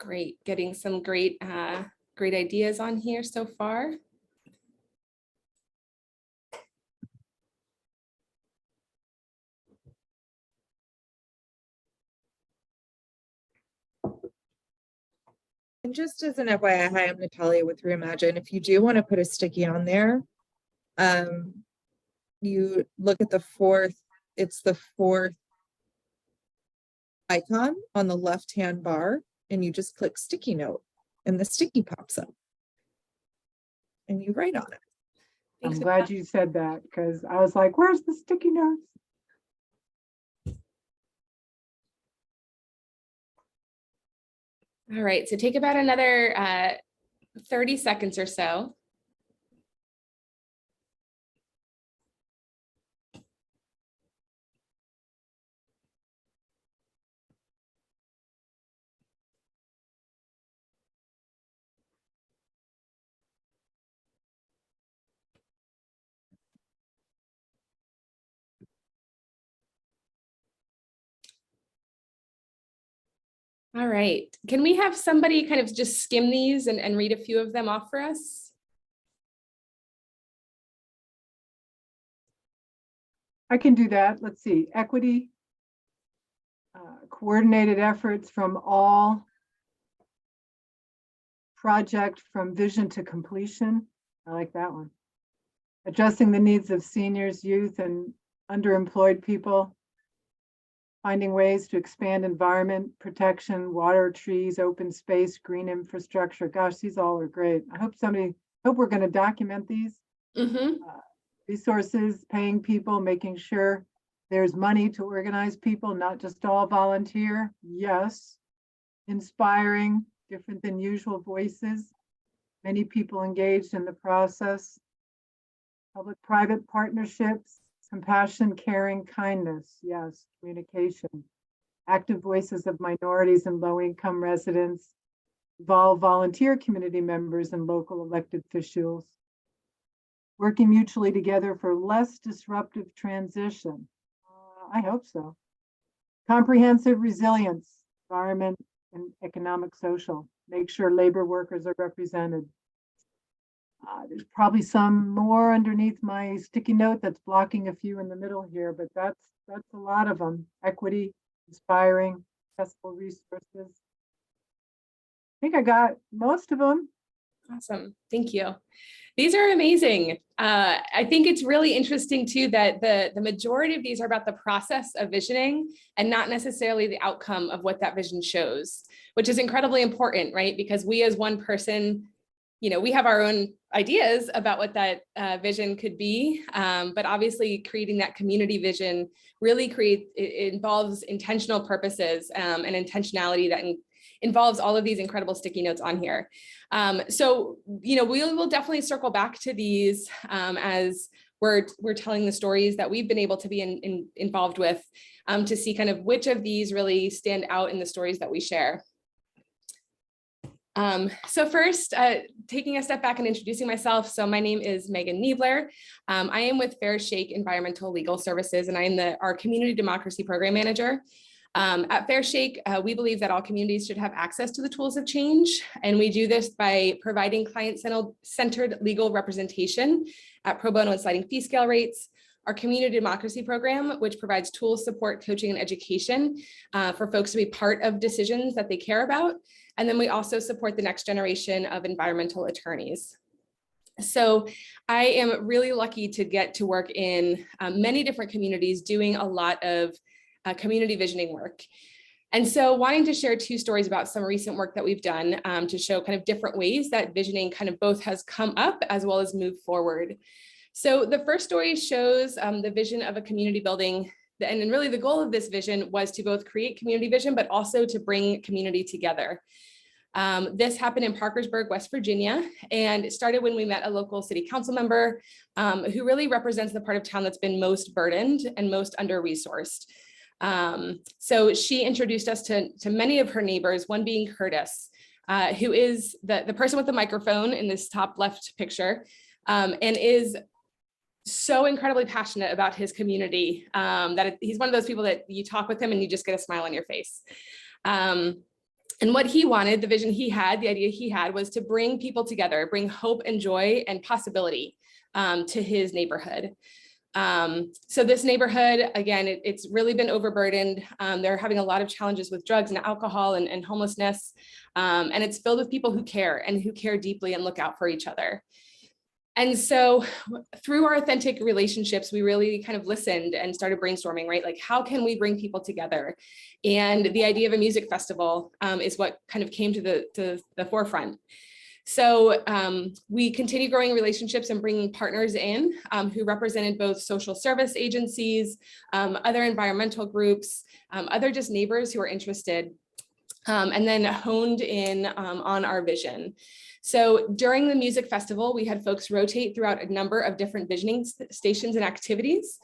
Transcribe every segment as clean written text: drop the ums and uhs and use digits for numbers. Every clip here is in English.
Great, getting some great ideas on here so far. And just as an FYI, hi, I'm Natalia with ReImagine. If you do want to put a sticky on there, you look at the fourth, it's the fourth icon on the left-hand bar, and you just click sticky note, and the sticky pops up, and you write on it. I'm glad you said that, because I was like, where's the sticky notes? All right, so take about another 30 seconds or so. All right, can we have somebody kind of just skim these and read a few of them off for us? I can do that. Let's see. Equity, coordinated efforts from all, project from vision to completion. I like that one. Addressing the needs of seniors, youth, and underemployed people. Finding ways to expand environment protection, water, trees, open space, green infrastructure. Gosh, these all are great. I hope we're going to document these. Resources, paying people, making sure there's money to organize people, not just all volunteer. Yes. Inspiring, different than usual voices. Many people engaged in the process. Public-private partnerships. Compassion, caring, kindness, yes, communication. Active voices of minorities and low-income residents. Involve volunteer community members and local elected officials. Working mutually together for less disruptive transition. I hope so. Comprehensive resilience, environment and economic, social. Make sure labor workers are represented. There's probably some more underneath my sticky note that's blocking a few in the middle here, but that's a lot of them. Equity, inspiring, accessible resources. I think I got most of them. Awesome, thank you. These are amazing. I think it's really interesting too that the majority of these are about the process of visioning and not necessarily the outcome of what that vision shows, which is incredibly important, right? Because we as one person, we have our own ideas about what that vision could be, but obviously creating that community vision really it involves intentional purposes and intentionality that involves all of these incredible sticky notes on here. So, we will definitely circle back to these as we're telling the stories that we've been able to be involved with to see kind of which of these really stand out in the stories that we share. So first, taking a step back and introducing myself. So my name is Megan Niebler. I am with Fair Shake Environmental Legal Services, and I am our Community Democracy Program Manager. At Fair Shake, we believe that all communities should have access to the tools of change, and we do this by providing client-centered legal representation at pro bono and sliding fee scale rates. Our community democracy program, which provides tools, support, coaching, and education for folks to be part of decisions that they care about. And then we also support the next generation of environmental attorneys. So I am really lucky to get to work in many different communities doing a lot of community visioning work. And so wanting to share two stories about some recent work that we've done to show kind of different ways that visioning kind of both has come up as well as moved forward. So the first story shows the vision of a community building. And then really the goal of this vision was to both create community vision, but also to bring community together. This happened in Parkersburg, West Virginia, and it started when we met a local city council member who really represents the part of town that's been most burdened and most under-resourced. So she introduced us to many of her neighbors, one being Curtis, who is the person with the microphone in this top left picture, and is so incredibly passionate about his community that he's one of those people that you talk with him and you just get a smile on your face. And what he wanted, the vision he had, the idea he had, was to bring people together, bring hope and joy and possibility to his neighborhood. So this neighborhood, again, it's really been overburdened. They're having a lot of challenges with drugs and alcohol and homelessness. And it's filled with people who care and who care deeply and look out for each other. And so through our authentic relationships, we really kind of listened and started brainstorming, right? Like, how can we bring people together? And the idea of a music festival is what kind of came to the forefront. So we continue growing relationships and bringing partners in who represented both social service agencies, other environmental groups, other just neighbors who are interested, and then honed in on our vision. So during the music festival, we had folks rotate throughout a number of different visioning stations and activities.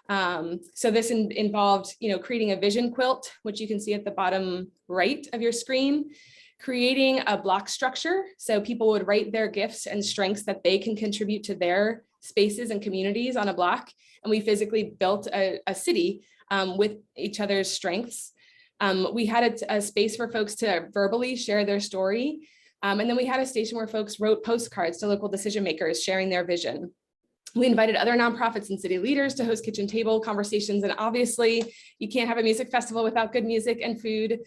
So this involved, creating a vision quilt, which you can see at the bottom right of your screen, creating a block structure. So people would write their gifts and strengths that they can contribute to their spaces and communities on a block. And we physically built a city with each other's strengths. We had a space for folks to verbally share their story. And then we had a station where folks wrote postcards to local decision makers sharing their vision. We invited other nonprofits and city leaders to host kitchen table conversations. And obviously you can't have a music festival without good music and food.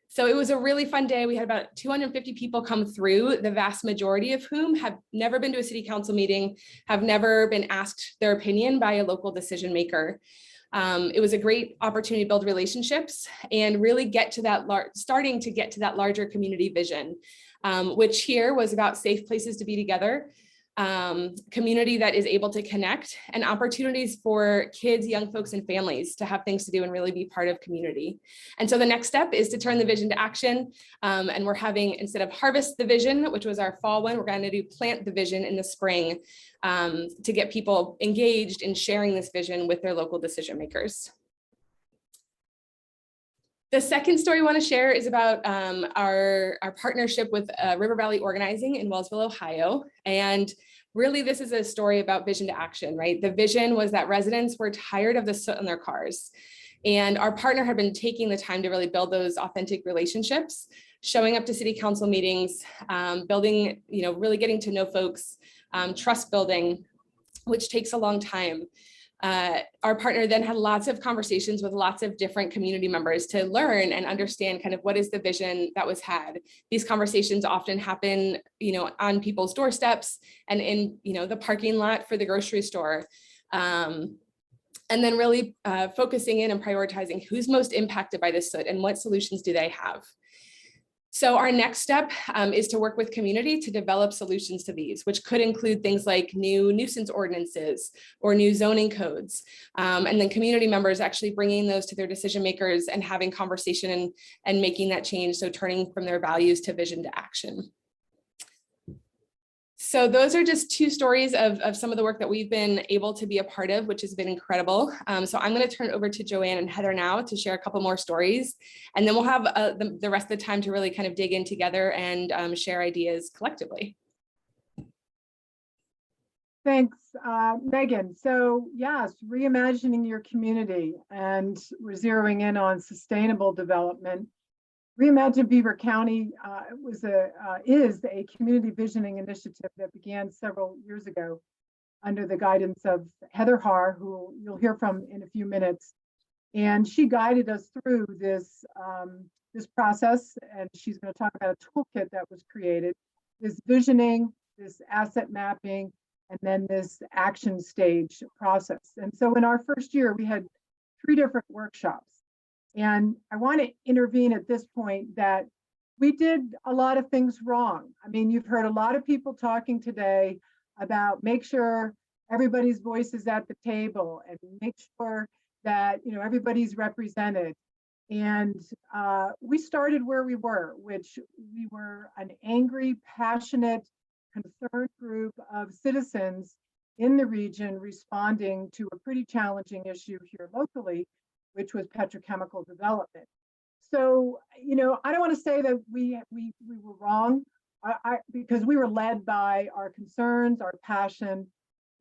So it was a really fun day. We had about 250 people come through, the vast majority of whom have never been to a city council meeting, have never been asked their opinion by a local decision maker. It was a great opportunity to build relationships and really starting to get to that larger community vision, which here was about safe places to be together, community that is able to connect, and opportunities for kids, young folks, and families to have things to do and really be part of community. And so the next step is to turn the vision to action. And we're having, instead of harvest the vision, which was our fall one, we're going to do plant the vision in the spring to get people engaged in sharing this vision with their local decision makers. The second story I want to share is about our partnership with River Valley Organizing in Wellsville, Ohio. And really, this is a story about vision to action, right? The vision was that residents were tired of the soot in their cars. And our partner had been taking the time to really build those authentic relationships, showing up to city council meetings, building, really getting to know folks, trust building, which takes a long time. Our partner then had lots of conversations with lots of different community members to learn and understand kind of what is the vision that was had. These conversations often happen, on people's doorsteps and in, the parking lot for the grocery store. And then really focusing in and prioritizing who's most impacted by this soot and what solutions do they have. So our next step is to work with community to develop solutions to these, which could include things like new nuisance ordinances or new zoning codes. And then community members actually bringing those to their decision makers and having conversation and making that change. So turning from their values to vision to action. So those are just two stories of some of the work that we've been able to be a part of, which has been incredible. So I'm going to turn it over to Joanne and Heather now to share a couple more stories, and then we'll have the rest of the time to really kind of dig in together and share ideas collectively. Thanks, Megan. So yes, reimagining your community, and we're zeroing in on sustainable development. ReImagine Beaver County is a community visioning initiative that began several years ago under the guidance of Heather Haar, who you'll hear from in a few minutes. And she guided us through this process, and she's going to talk about a toolkit that was created, this visioning, this asset mapping, and then this action stage process. And so in our first year, we had 3 different workshops. And I want to intervene at this point that we did a lot of things wrong. I mean, you've heard a lot of people talking today about make sure everybody's voice is at the table and make sure that everybody's represented. And we started where we were, which we were an angry, passionate, concerned group of citizens in the region responding to a pretty challenging issue here locally, which was petrochemical development. So, I don't want to say that we were wrong, because we were led by our concerns, our passion.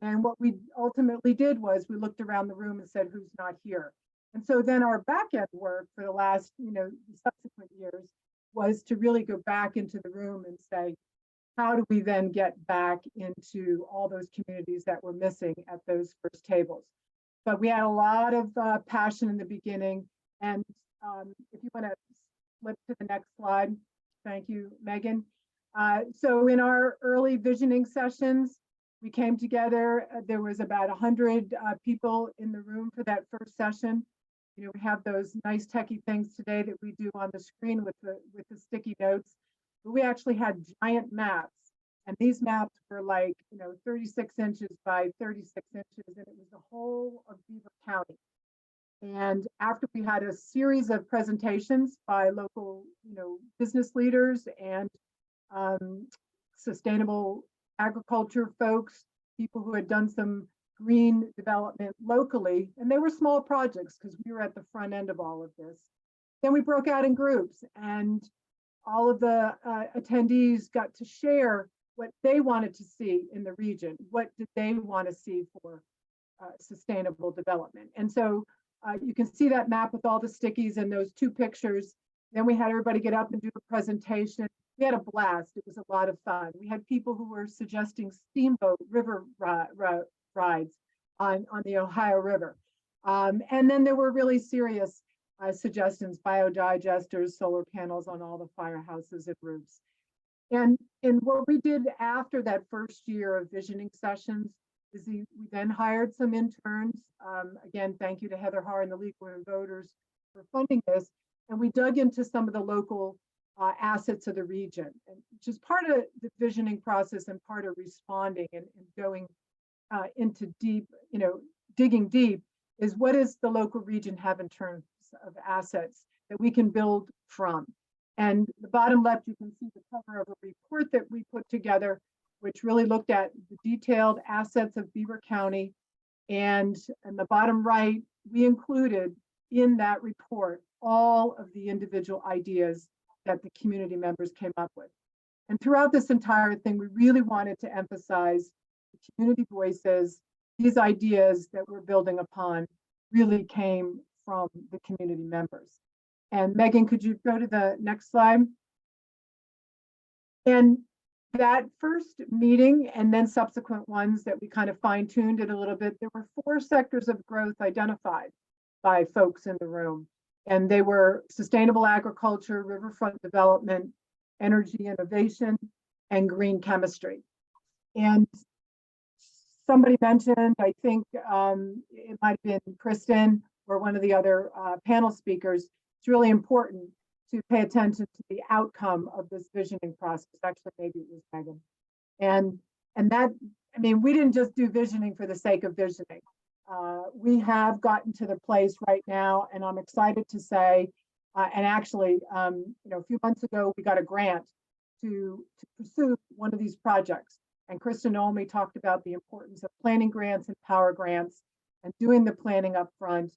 And what we ultimately did was we looked around the room and said, who's not here? And so then our back end work for the last, subsequent years was to really go back into the room and say, how do we then get back into all those communities that were missing at those first tables? But we had a lot of passion in the beginning. And if you want to flip to the next slide. Thank you, Megan. So in our early visioning sessions, we came together. There was about 100 people in the room for that first session. We have those nice techie things today that we do on the screen with the sticky notes. But we actually had giant maps. And these maps were like, 36 inches by 36 inches. And it was the whole of Beaver County. And after we had a series of presentations by local, business leaders and sustainable agriculture folks, people who had done some green development locally, and they were small projects because we were at the front end of all of this. Then we broke out in groups, and all of the attendees got to share what they wanted to see in the region. What did they want to see for sustainable development? And so you can see that map with all the stickies and those two pictures. Then we had everybody get up and do a presentation. We had a blast. It was a lot of fun. We had people who were suggesting steamboat river rides on the Ohio River. And then there were really serious suggestions, biodigesters, solar panels on all the firehouses and roofs. And what we did after that first year of visioning sessions is we then hired some interns. Again, thank you to Heather Haar and the League of Women Voters for funding this. And we dug into some of the local assets of the region, and which is part of the visioning process and part of responding and going into deep, digging deep, is what does the local region have in terms of assets that we can build from. And the bottom left, you can see the cover of a report that we put together, which really looked at the detailed assets of Beaver County. And in the bottom right, we included in that report all of the individual ideas that the community members came up with. And throughout this entire thing, we really wanted to emphasize the community voices. These ideas that we're building upon really came from the community members. And Megan, could you go to the next slide? And that first meeting and then subsequent ones that we kind of fine-tuned it a little bit, there were 4 sectors of growth identified by folks in the room. And they were sustainable agriculture, riverfront development, energy innovation, and green chemistry. And somebody mentioned, I think it might have been Kristen or one of the other panel speakers, it's really important to pay attention to the outcome of this visioning process. Actually, maybe it was Megan. And that, I mean, we didn't just do visioning for the sake of visioning. We have gotten to the place right now, and I'm excited to say, and actually, a few months ago, we got a grant to pursue one of these projects. And Kristen Olney talked about the importance of planning grants and power grants and doing the planning up front.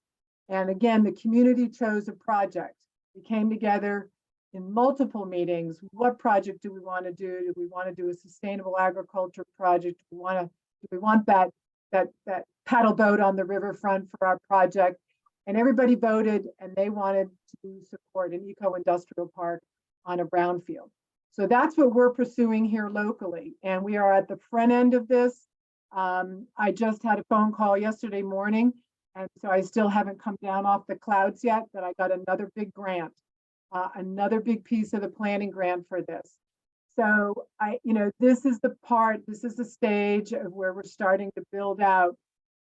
And again, the community chose a project. We came together in multiple meetings. What project do we want to do? Do we want to do a sustainable agriculture project? Do we want that paddle boat on the riverfront for our project? And everybody voted, and they wanted to support an eco-industrial park on a brownfield. So that's what we're pursuing here locally. And we are at the front end of this. I just had a phone call yesterday morning, and so I still haven't come down off the clouds yet, but I got another big grant, another big piece of the planning grant for this. So this is the stage of where we're starting to build out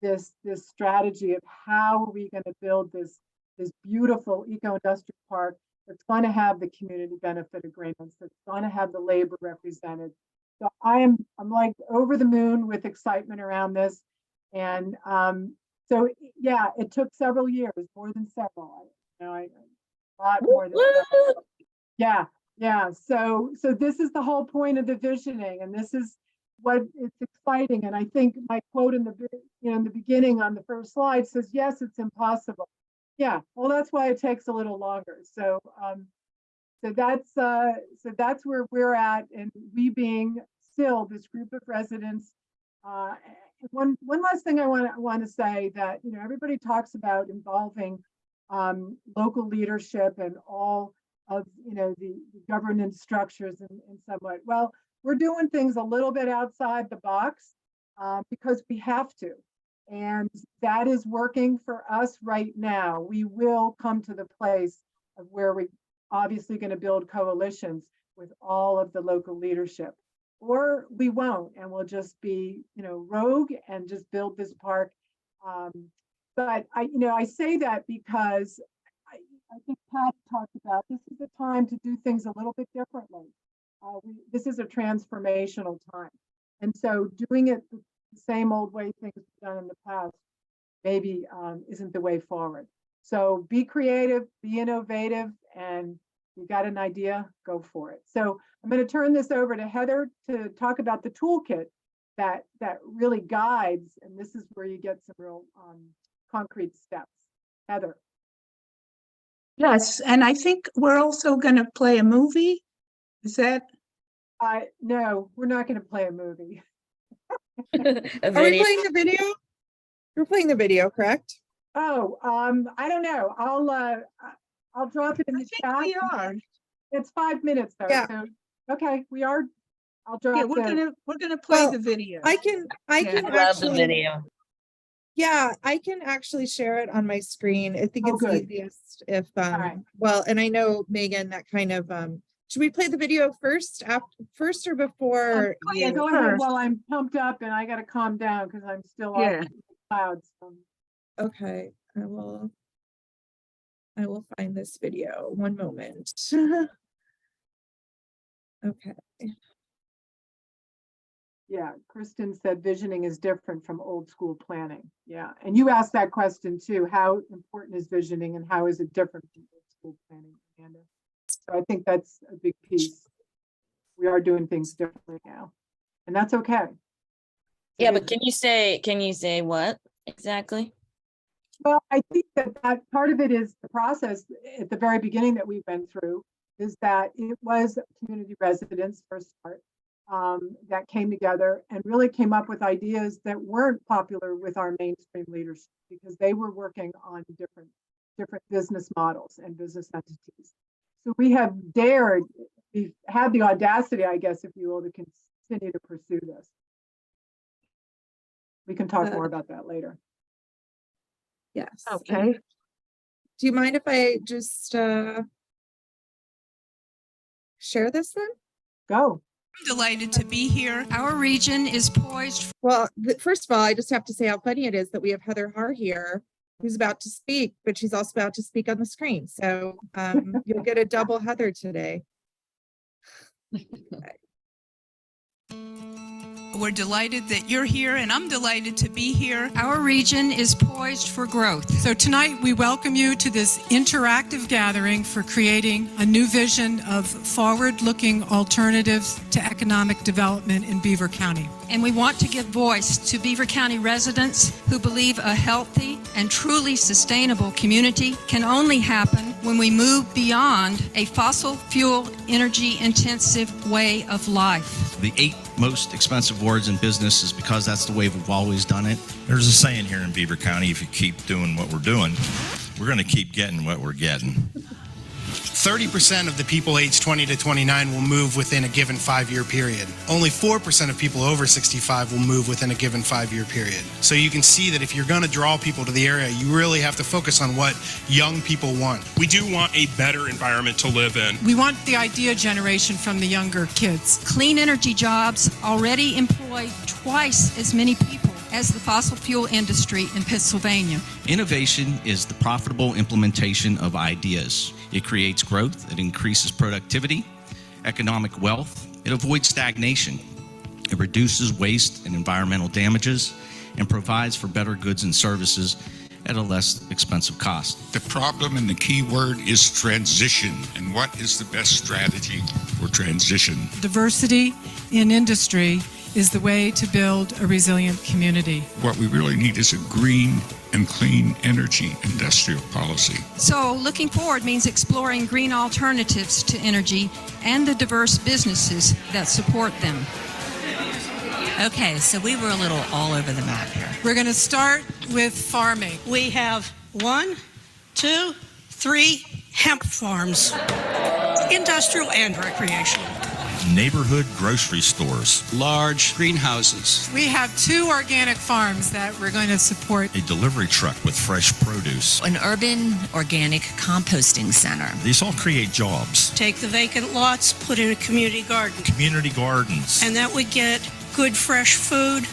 this strategy of how are we going to build this beautiful eco-industrial park that's going to have the community benefit agreements, that's going to have the labor represented. So I'm like over the moon with excitement around this. And so yeah, it took several years, more than several. A lot more than several. Yeah. So this is the whole point of the visioning, and this is what it's exciting. And I think my quote in the beginning on the first slide says, "Yes, it's impossible." Yeah, well, that's why it takes a little longer. So that's where we're at, and we being still this group of residents. One last thing I want to say, that everybody talks about involving local leadership and all of, the governance structures in some way. Well, we're doing things a little bit outside the box because we have to. And that is working for us right now. We will come to the place of where we obviously going to build coalitions with all of the local leadership, or we won't, and we'll just be, rogue and just build this park. But I say that because I think Pat talked about this is a time to do things a little bit differently. This is a transformational time. And so doing it the same old way things have done in the past maybe isn't the way forward. So be creative, be innovative, and you got an idea, go for it. So I'm going to turn this over to Heather to talk about the toolkit that really guides, and this is where you get some real concrete steps. Heather. Yes, and I think we're also going to play a movie. Is that? No, we're not going to play a movie. Are we playing the video? We're playing the video, correct? Oh, I don't know. I'll drop it in the chat. We are. It's 5 minutes though. Yeah. So, okay, we are. I'll drop. Yeah, we're gonna play the video. I can I love actually, the video. Yeah, I can actually share it on my screen. I think Oh, it's good. easiest if right. well, and I know Megan, that kind of should we play the video first or before? Yeah, go ahead while I'm pumped up and I got to calm down because I'm still up in the clouds. Okay, I will find this video. One moment. Okay. Yeah, Kristen said visioning is different from old school planning. Yeah, and you asked that question too. How important is visioning and how is it different from old school planning, Amanda? So I think that's a big piece. We are doing things differently now, and that's okay. Yeah, but can you say what exactly? Well, I think that part of it is the process at the very beginning that we went through is that it was community residents for a start that came together and really came up with ideas that weren't popular with our mainstream leadership because they were working on different business models and business entities. So we have we've had the audacity, I guess, if you will, to continue to pursue this. We can talk more about that later. Yes. Okay. Do you mind if I just share this then? Go. I'm delighted to be here. Our region is poised. Well, first of all, I just have to say how funny it is that we have Heather Har here, who's about to speak, but she's also about to speak on the screen. So you'll get a double Heather today. We're delighted that you're here, and I'm delighted to be here. Our region is poised for growth. So tonight we welcome you to this interactive gathering for creating a new vision of forward-looking alternatives to economic development in Beaver County. And we want to give voice to Beaver County residents who believe a healthy and truly sustainable community can only happen when we move beyond a fossil fuel energy intensive way of life. The 8 most expensive words in business is because that's the way we've always done it. There's a saying here in Beaver County, if you keep doing what we're doing, we're going to keep getting what we're getting. 30% of the people aged 20 to 29 will move within a given 5-year period. Only 4% of people over 65 will move within a given 5-year period. So you can see that if you're going to draw people to the area, you really have to focus on what young people want. We do want a better environment to live in. We want the idea generation from the younger kids. Clean energy jobs already employ twice as many people as the fossil fuel industry in Pennsylvania. Innovation is the profitable implementation of ideas. It creates growth, it increases productivity, economic wealth, it avoids stagnation, it reduces waste and environmental damages, and provides for better goods and services at a less expensive cost. The problem and the key word is transition. And what is the best strategy for transition? Diversity in industry is the way to build a resilient community. What we really need is a green and clean energy industrial policy. So looking forward means exploring green alternatives to energy and the diverse businesses that support them. Okay, so we were a little all over the map here. We're going to start with farming. We have 1, 2, 3 hemp farms, industrial and recreational. Neighborhood grocery stores, large greenhouses. We have 2 organic farms that we're going to support. a delivery truck with fresh produce. An urban organic composting center. These all create jobs. Take the vacant lots, put in a community garden, Community gardens. and that would get good fresh food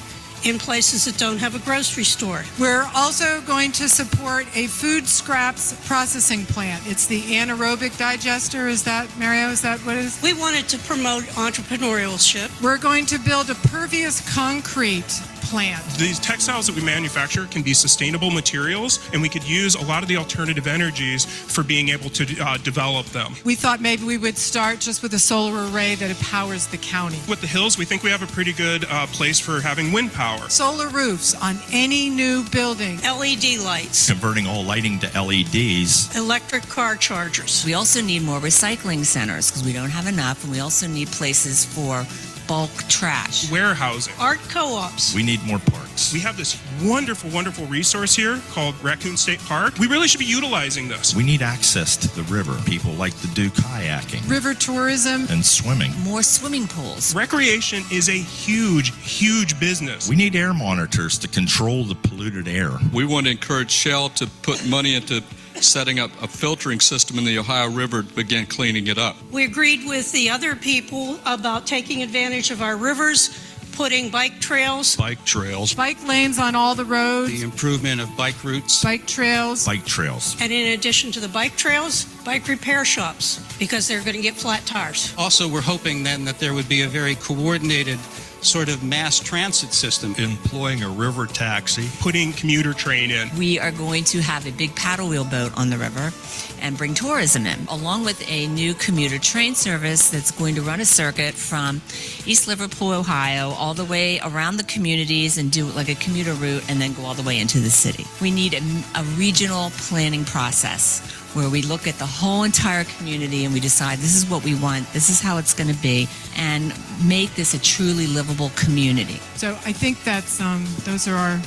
in places that don't have a grocery store. We're also going to support a food scraps processing plant. It's the anaerobic digester. Is that, Mario, is that what it is? We wanted to promote entrepreneurship. We're going to build a pervious concrete plant. These textiles that we manufacture can be sustainable materials, and we could use a lot of the alternative energies for being able to develop them. We thought maybe we would start just with a solar array that powers the county. With the hills, we think we have a pretty good place for having wind power. Solar roofs on any new building. LED lights, Converting all lighting to LEDs. electric car chargers. We also need more recycling centers because we don't have enough, and we also need places for bulk trash. Warehousing. Art co-ops. We need more parks. We have this wonderful, wonderful resource here called Raccoon State Park. We really should be utilizing this. We need access to the river. People like to do kayaking River tourism. and swimming. More swimming pools. Recreation is a huge, huge business. We need air monitors to control the polluted air. We want to encourage Shell to put money into setting up a filtering system in the Ohio River to begin cleaning it up. We agreed with the other people about taking advantage of our rivers, putting bike trails. Bike trails. Bike lanes on all the roads. The improvement of bike routes. Bike trails. Bike trails. And in addition to the bike trails, bike repair shops, because they're going to get flat tires. Also, we're hoping then that there would be a very coordinated sort of mass transit system. Employing a river taxi. Putting commuter train in. We are going to have a big paddle wheel boat on the river and bring tourism in, along with a new commuter train service that's going to run a circuit from East Liverpool, Ohio, all the way around the communities and do like a commuter route and then go all the way into the city. We need a regional planning process where we look at the whole entire community and we decide this is what we want, this is how it's going to be, and make this a truly livable community. So I think that's those are our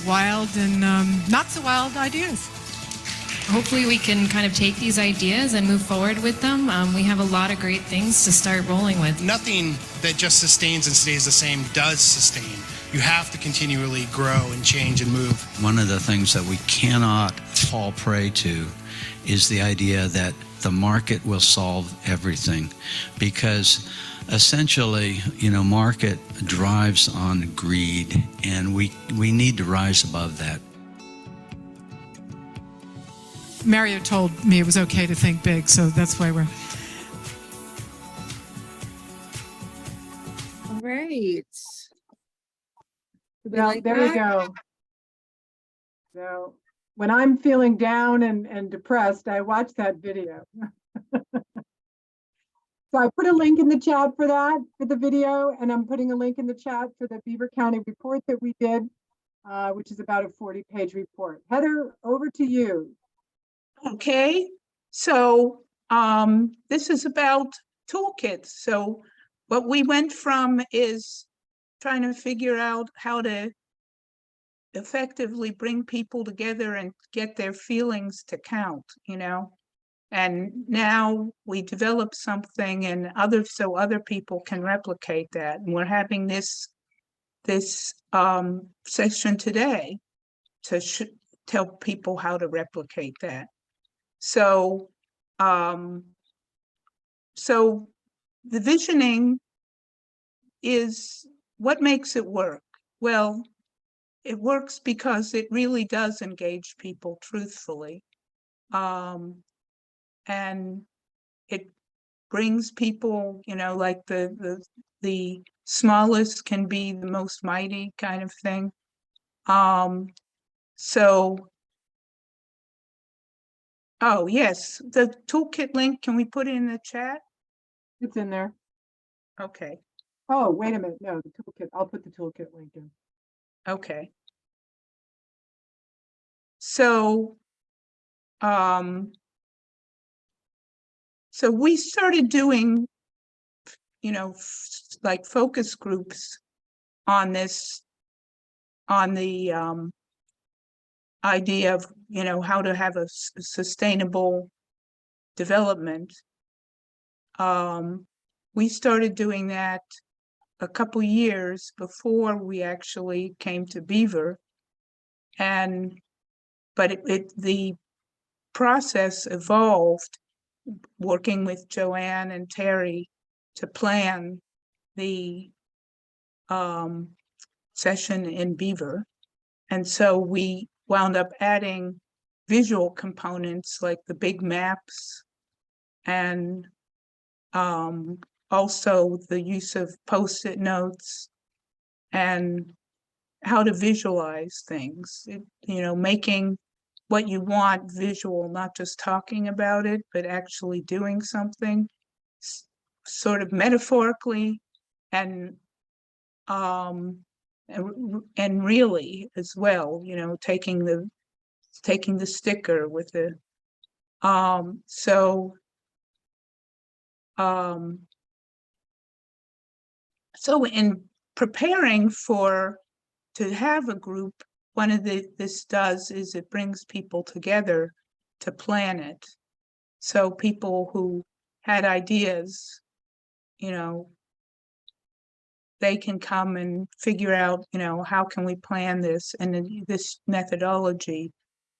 wild and not so wild ideas. Hopefully we can kind of take these ideas and move forward with them. We have a lot of great things to start rolling with. Nothing that just sustains and stays the same does sustain. You have to continually grow and change and move. One of the things that we cannot fall prey to is the idea that the market will solve everything, because essentially, market drives on greed, and we need to rise above that. Mario told me it was okay to think big, so that's why we're... All right. Well, there we go. So when I'm feeling down and depressed, I watch that video. So I put a link in the chat for that, for the video, and I'm putting a link in the chat for the Beaver County report that we did, which is about a 40-page report. Heather, over to you. Okay, so this is about toolkits. So what we went from is trying to figure out how to effectively bring people together and get their feelings to count, and now we develop something and so other people can replicate that. And we're having this session today to tell people how to replicate that. So, so the visioning is what makes it work. Well, it works because it really does engage people truthfully. And it brings people, like the smallest can be the most mighty kind of thing. Oh, yes, the toolkit link, can we put it in the chat? It's in there. Okay. Oh, wait a minute. No, the toolkit. I'll put the toolkit link in. Okay. So, so we started doing, like focus groups on this, on the idea of, how to have a sustainable development. We started doing that a couple years before we actually came to Beaver. But the process evolved working with Joanne and Terry to plan the session in Beaver. And so we wound up adding visual components like the big maps and also the use of Post-it notes and how to visualize things, making what you want visual, not just talking about it, but actually doing something sort of metaphorically and really as well, taking the sticker with the so in preparing to have a group, one of this does is it brings people together to plan it. So people who had ideas, they can come and figure out, how can we plan this? And then this methodology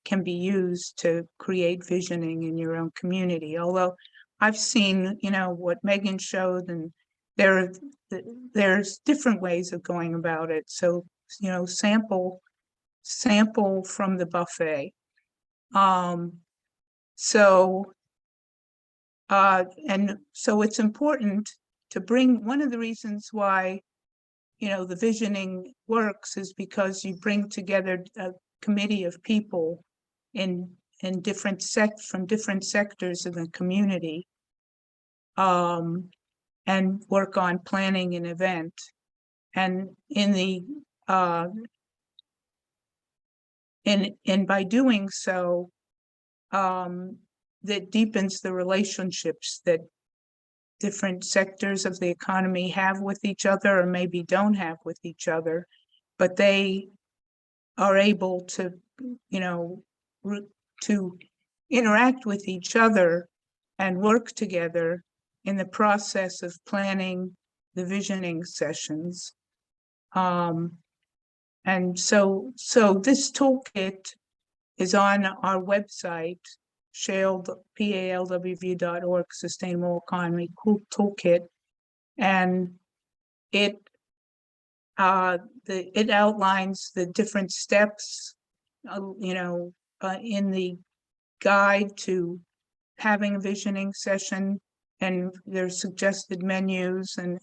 can be used to create visioning in your own community. Although I've seen, what Megan showed, and there's different ways of going about it. So, sample from the buffet. And so it's important to bring, one of the reasons why, the visioning works is because you bring together a committee of people in different from different sectors of the community, and work on planning an event. And by doing so, that deepens the relationships that different sectors of the economy have with each other, or maybe don't have with each other, but they are able to, to interact with each other and work together in the process of planning the visioning sessions. And so this toolkit is on our website, palwv.org, Sustainable Economy Toolkit, and it outlines the different steps, in the guide to having a visioning session, and there's suggested menus, and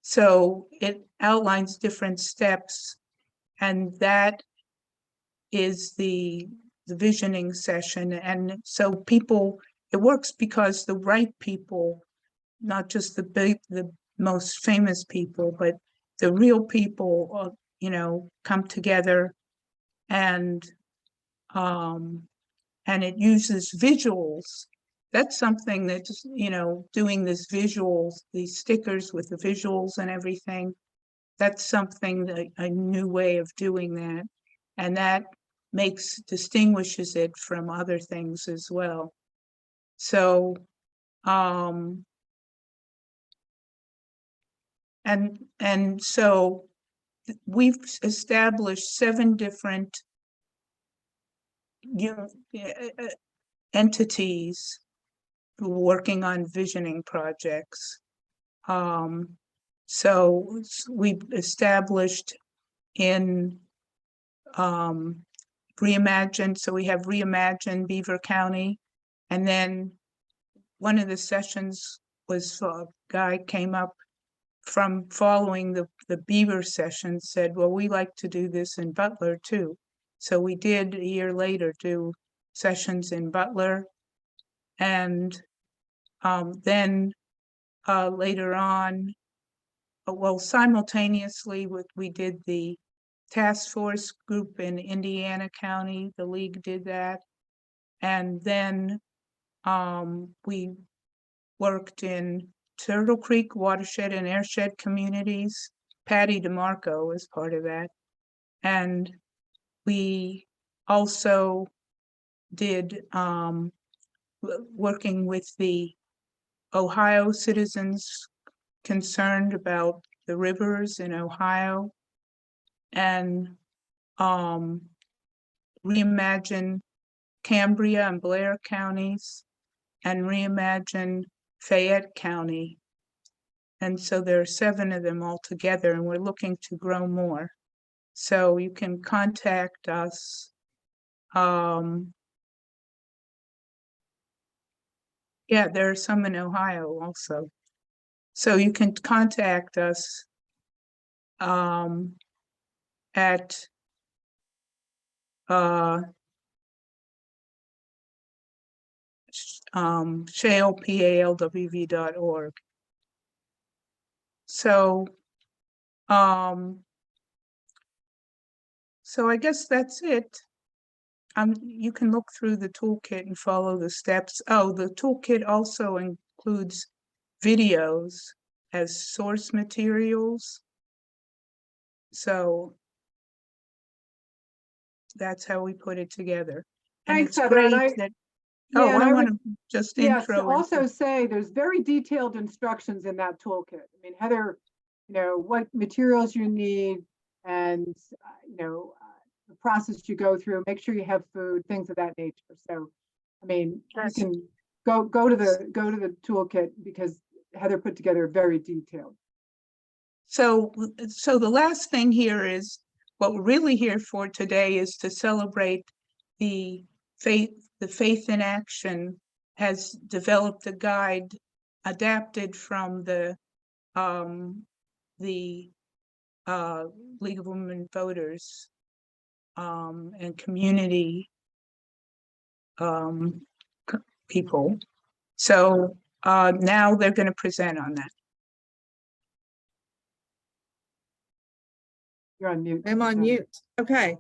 so it outlines different steps, and that is the visioning session. And so it works because the right people, not just the most famous people, but the real people, come together, and it uses visuals. That's something that's, doing these stickers with the visuals and everything. That's something that a new way of doing that. And that distinguishes it from other things as well. So, and so we've established 7 different entities working on visioning projects. So we've established in ReImagine, so we have ReImagine Beaver County, and then one of the sessions was a guy came up from following the Beaver session, said, well, we like to do this in Butler too. So we did a year later do sessions in Butler, and then later on, simultaneously we did the task force group in Indiana County, the league did that, and then we worked in Turtle Creek watershed and airshed communities. Patty DeMarco was part of that, and we also did working with the Ohio citizens concerned about the rivers in Ohio, and ReImagine Cambria and Blair counties, and ReImagine Fayette County. And so there are 7 of them all together, and we're looking to grow more. So you can contact us. Yeah, there are some in Ohio also. So you can contact us at shalepalwv.org. So I guess that's it. You can look through the toolkit and follow the steps. Oh, the toolkit also includes videos as source materials. So that's how we put it together. And Thanks, it's Heather. And great that, yeah, and I I want would to just yes, intro. also say there's very detailed instructions in that toolkit. I mean, Heather, what materials you need and, the process you go through, make sure you have food, things of that nature. So, I mean, you can go to the toolkit because Heather put together very detailed. So the last thing here is what we're really here for today is to celebrate the Faith in Action has developed a guide adapted from the League of Women Voters and community people. So now they're going to present on that. You're on mute. I'm on mute. Okay.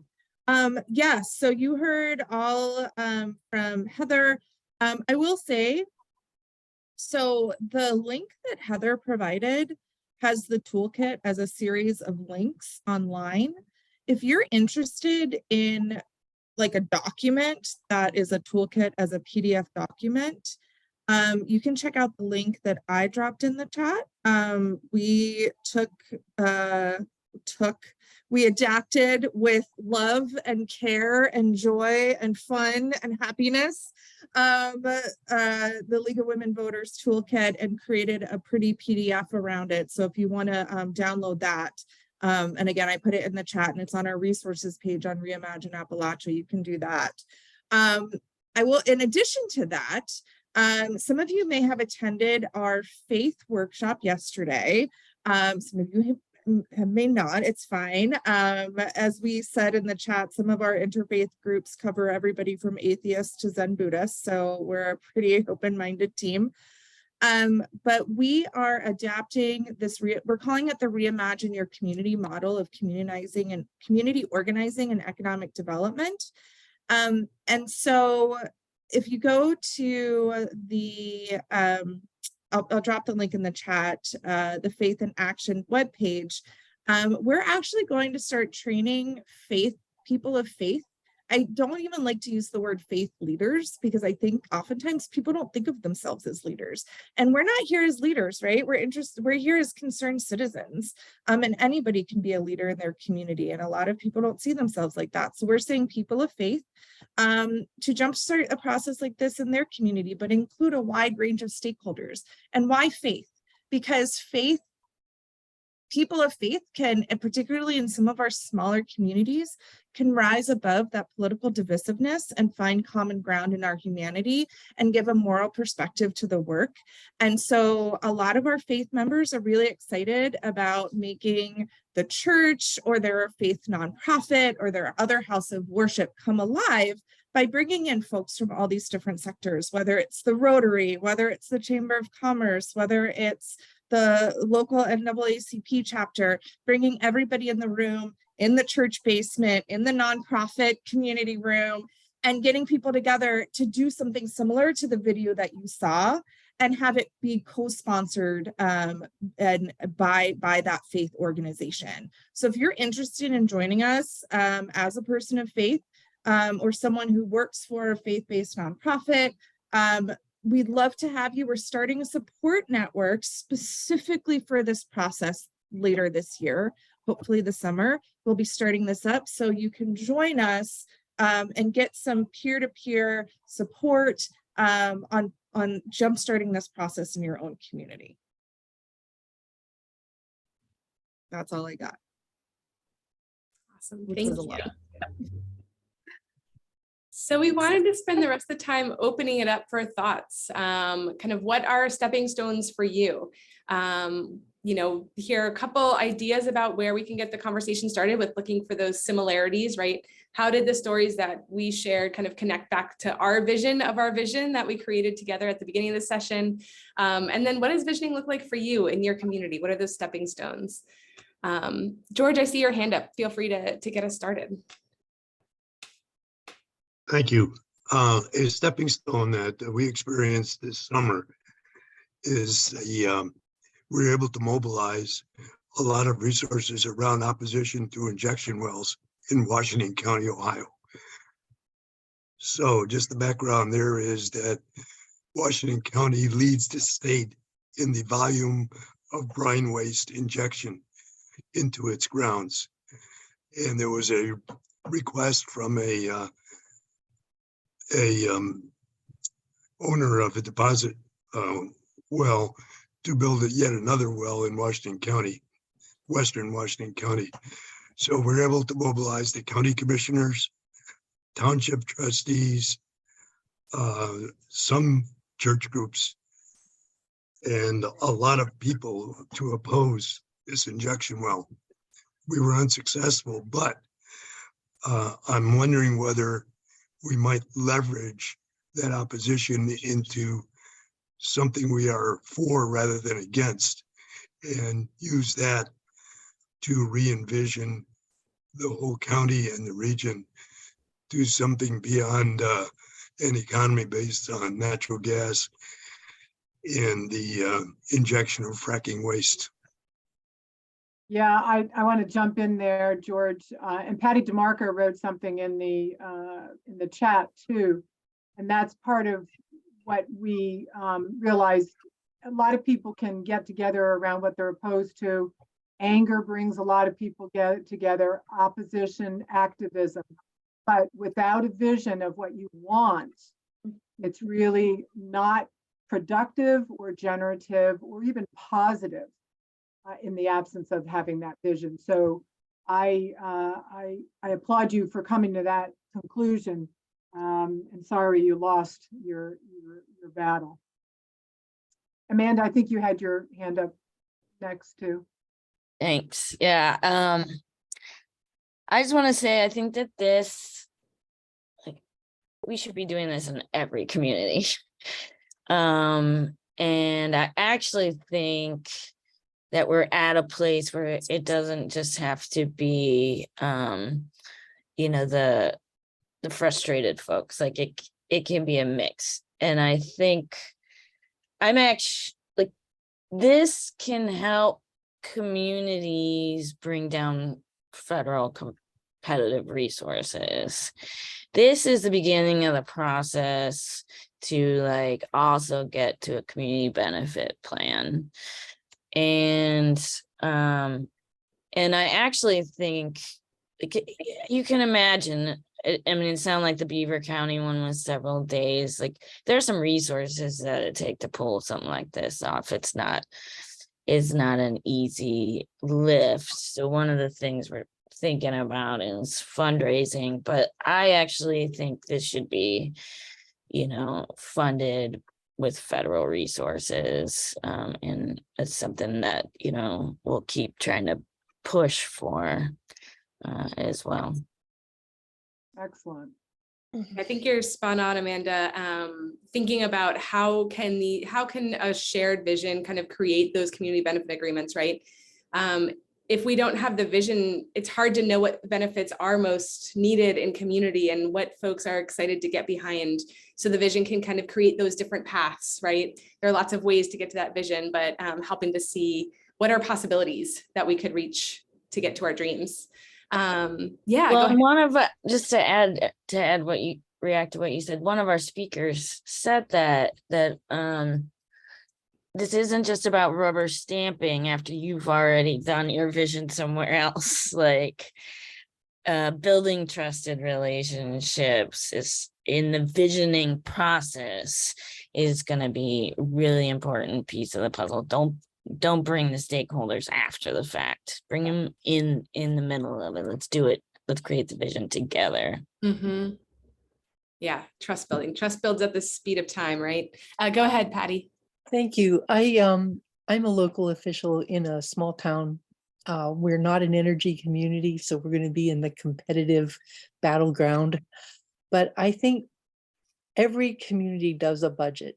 Yes, so you heard all from Heather. I will say, so the link that Heather provided has the toolkit as a series of links online. If you're interested in like a document that is a toolkit as a PDF document, you can check out the link that I dropped in the chat. We adapted with love and care and joy and fun and happiness, the League of Women Voters Toolkit, and created a pretty PDF around it. So if you want to download that, and again, I put it in the chat and it's on our resources page on ReImagine Appalachia, you can do that. I will, in addition to that, some of you may have attended our faith workshop yesterday. Some of you may not, it's fine. As we said in the chat, some of our interfaith groups cover everybody from atheists to Zen Buddhists, so we're a pretty open-minded team. But we are adapting this, we're calling it the ReImagine Your Community model of community organizing and economic development. And so if you go to the, I'll drop the link in the chat, the Faith in Action webpage. We're actually going to start training people of faith. I don't even like to use the word faith leaders because I think oftentimes people don't think of themselves as leaders. And we're not here as leaders, right? We're here as concerned citizens. And anybody can be a leader in their community. And a lot of people don't see themselves like that. So we're saying people of faith to jumpstart a process like this in their community, but include a wide range of stakeholders. And why faith? Because people of faith can, and particularly in some of our smaller communities, can rise above that political divisiveness and find common ground in our humanity and give a moral perspective to the work. And so a lot of our faith members are really excited about making the church or their faith nonprofit or their other house of worship come alive by bringing in folks from all these different sectors, whether it's the Rotary, whether it's the Chamber of Commerce, whether it's the local NAACP chapter, bringing everybody in the room, in the church basement, in the nonprofit community room, and getting people together to do something similar to the video that you saw. and have it be co-sponsored and by that faith organization. So if you're interested in joining us as a person of faith or someone who works for a faith-based nonprofit, we'd love to have you. We're starting a support network specifically for this process later this year, hopefully this summer. We'll be starting this up so you can join us and get some peer-to-peer support on jumpstarting this process in your own community. That's all I got. Awesome, thank you. So we wanted to spend the rest of the time opening it up for thoughts. Kind of what are stepping stones for you? You know, here are a couple ideas about where we can get the conversation started with looking for those similarities, right? How did the stories that we shared kind of connect back to our vision of our vision that we created together at the beginning of the session? And then what does visioning look like for you in your community? What are those stepping stones? George, I see your hand up. Feel free to get us started. Thank you. A stepping stone that we experienced this summer is we were able to mobilize a lot of resources around opposition to injection wells in Washington County, Ohio. So just the background there is that Washington County leads the state in the volume of brine waste injection into its grounds. And there was a request from a owner of a deposit well to build yet another well in Washington County, Western Washington County. So we're able to mobilize the county commissioners, township trustees, some church groups, and a lot of people to oppose this injection well. We were unsuccessful, but I'm wondering whether we might leverage that opposition into something we are for rather than against, and use that to re-envision the whole county and the region, do something beyond an economy based on natural gas and the injection of fracking waste. Yeah, I want to jump in there, George. And Patty DeMarco wrote something in the chat too, and that's part of what we realized. A lot of people can get together around what they're opposed to. Anger brings a lot of people together, opposition, activism. But without a vision of what you want, it's really not productive or generative or even positive in the absence of having that vision. So I applaud you for coming to that conclusion. And sorry you lost your battle. Amanda, I think you had your hand up next too. Thanks. Yeah. I just want to say, I think that we should be doing this in every community. And I actually think that we're at a place where it doesn't just have to be, the frustrated folks. Like it can be a mix. And I think this can help communities bring down federal competitive resources. This is the beginning of the process to also get to a community benefit plan. And I actually think you can imagine, I mean, it sounded like the Beaver County one was several days. There's some resources that it take to pull something like this off. It's not an easy lift. So one of the things we're thinking about is fundraising, but I actually think this should be, funded with federal resources. And it's something that, we'll keep trying to push for as well. Excellent. I think you're spot on, Amanda. Thinking about how can a shared vision kind of create those community benefit agreements, right? if we don't have the vision, it's hard to know what benefits are most needed in community and what folks are excited to get behind. So the vision can kind of create those different paths, right? There are lots of ways to get to that vision, but helping to see what are possibilities that we could reach to get to our dreams. Yeah. Well, one of just to add what you react to what you said, one of our speakers said that this isn't just about rubber stamping after you've already done your vision somewhere else. Like building trusted relationships is in the visioning process is going to be a really important piece of the puzzle. Don't bring the stakeholders after the fact. Bring them in the middle of it. Let's do it. Let's create the vision together. Mm-hmm. Yeah, trust building. Trust builds at the speed of time, right? Go ahead, Patty. Thank you. I'm a local official in a small town. We're not an energy community, so we're going to be in the competitive battleground. But I think every community does a budget.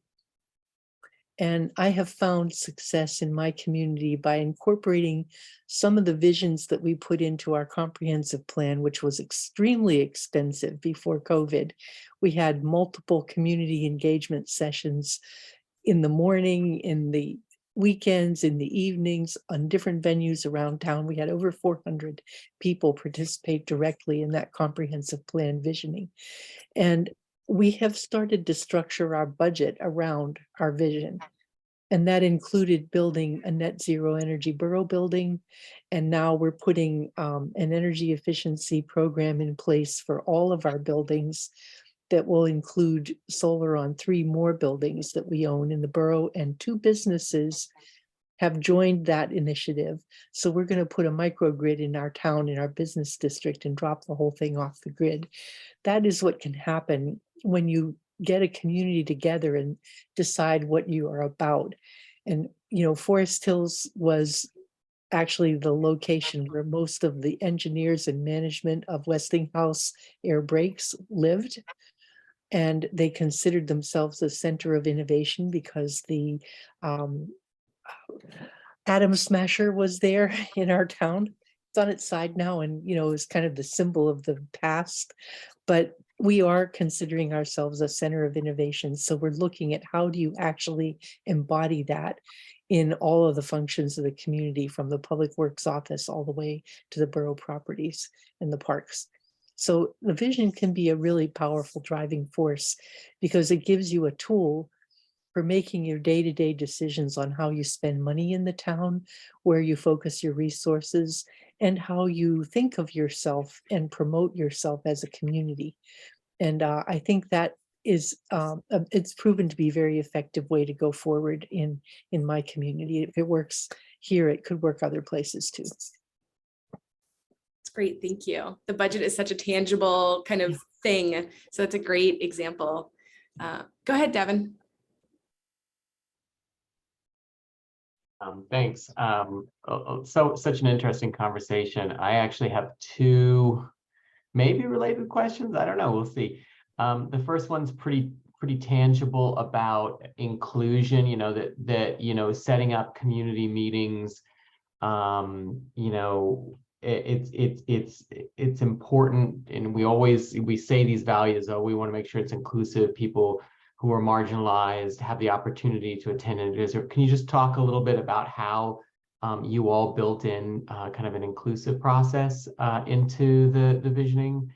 And I have found success in my community by incorporating some of the visions that we put into our comprehensive plan, which was extremely expensive before COVID. We had multiple community engagement sessions in the morning, in the weekends, in the evenings, on different venues around town. We had over 400 people participate directly in that comprehensive plan visioning. And we have started to structure our budget around our vision. And that included building a net zero energy borough building. And now we're putting an energy efficiency program in place for all of our buildings that will include solar on 3 more buildings that we own in the borough, and 2 businesses have joined that initiative. So we're going to put a microgrid in our town, in our business district, and drop the whole thing off the grid. That is what can happen when you get a community together and decide what you are about. And, you know, Forest Hills was actually the location where most of the engineers and management of Westinghouse Air Brakes lived. And they considered themselves a center of innovation because the atom smasher was there in our town. It's on its side now, and you know, it's kind of the symbol of the past. But we are considering ourselves a center of innovation. So we're looking at how do you actually embody that in all of the functions of the community, from the public works office all the way to the borough properties and the parks. So the vision can be a really powerful driving force because it gives you a tool for making your day-to-day decisions on how you spend money in the town, where you focus your resources, and how you think of yourself and promote yourself as a community. And I think that is it's proven to be a very effective way to go forward in my community. If it works here, it could work other places too. Great, thank you. The budget is such a tangible kind of thing, so it's a great example. Go ahead, Devin. Thanks. Such an interesting conversation. I actually have 2 maybe related questions. I don't know. We'll see. The first one's pretty tangible about inclusion. You know, that you know, setting up community meetings. You know, it's important, and we say these values. Oh, we want to make sure it's inclusive. People who are marginalized have the opportunity to attend. And can you just talk a little bit about how you all built in kind of an inclusive process into the visioning,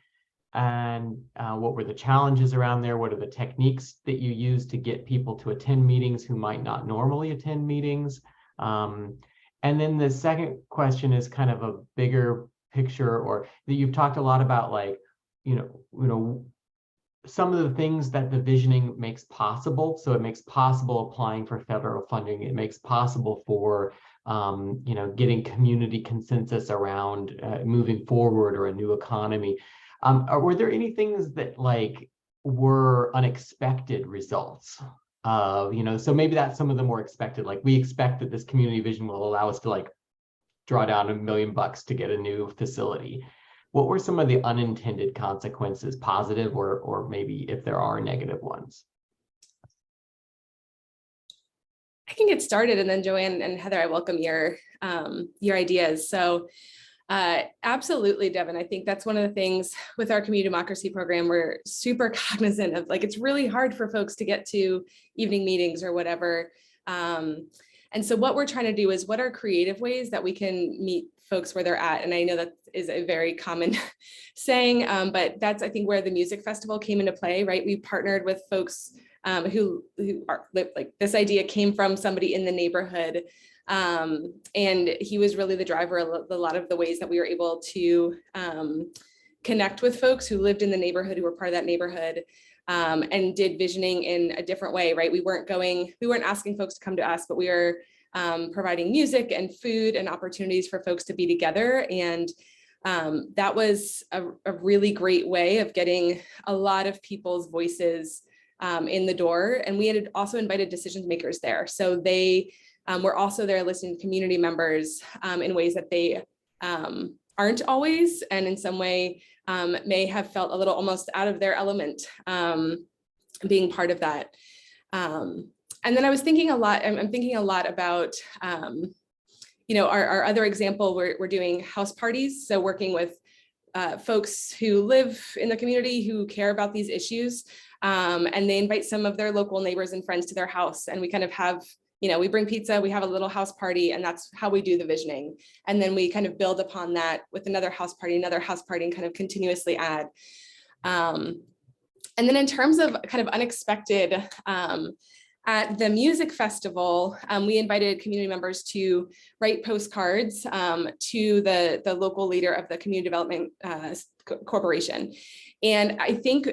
and what were the challenges around there? What are the techniques that you use to get people to attend meetings who might not normally attend meetings? And then the second question is kind of a bigger picture, or that you've talked a lot about, like, you know, some of the things that the visioning makes possible. So it makes possible applying for federal funding. It makes possible for, you know, getting community consensus around moving forward, or a new economy. Were there any things that like were unexpected results? You know, so maybe that's some of them were expected. Like, we expect that this community vision will allow us to like draw down $1 million to get a new facility. What were some of the unintended consequences, positive or maybe if there are negative ones? I can get started, and then Joanne and Heather, I welcome your ideas. So absolutely, Devin. I think that's one of the things with our community democracy program. We're super cognizant of, like, it's really hard for folks to get to evening meetings or whatever. And so what we're trying to do is, what are creative ways that we can meet folks where they're at? And I know that is a very common saying, but that's, I think, where the music festival came into play, right? We partnered with folks who are, like, this idea came from somebody in the neighborhood. And he was really the driver of a lot of the ways that we were able to connect with folks who lived in the neighborhood, who were part of that neighborhood, and did visioning in a different way, right? We weren't asking folks to come to us, but we were providing music and food and opportunities for folks to be together. And that was a really great way of getting a lot of people's voices in the door. And we had also invited decision makers there. So they we're also there listening to community members in ways that they aren't always, and in some way may have felt a little almost out of their element being part of that. And then I was thinking a lot, I'm thinking a lot about, our other example, we're doing house parties. So working with folks who live in the community who care about these issues, and they invite some of their local neighbors and friends to their house, and we kind of have, we bring pizza, we have a little house party, and that's how we do the visioning. And then we kind of build upon that with another house party, and kind of continuously add. And then in terms of kind of unexpected, at the music festival, we invited community members to write postcards to the local leader of the community development corporation. And I think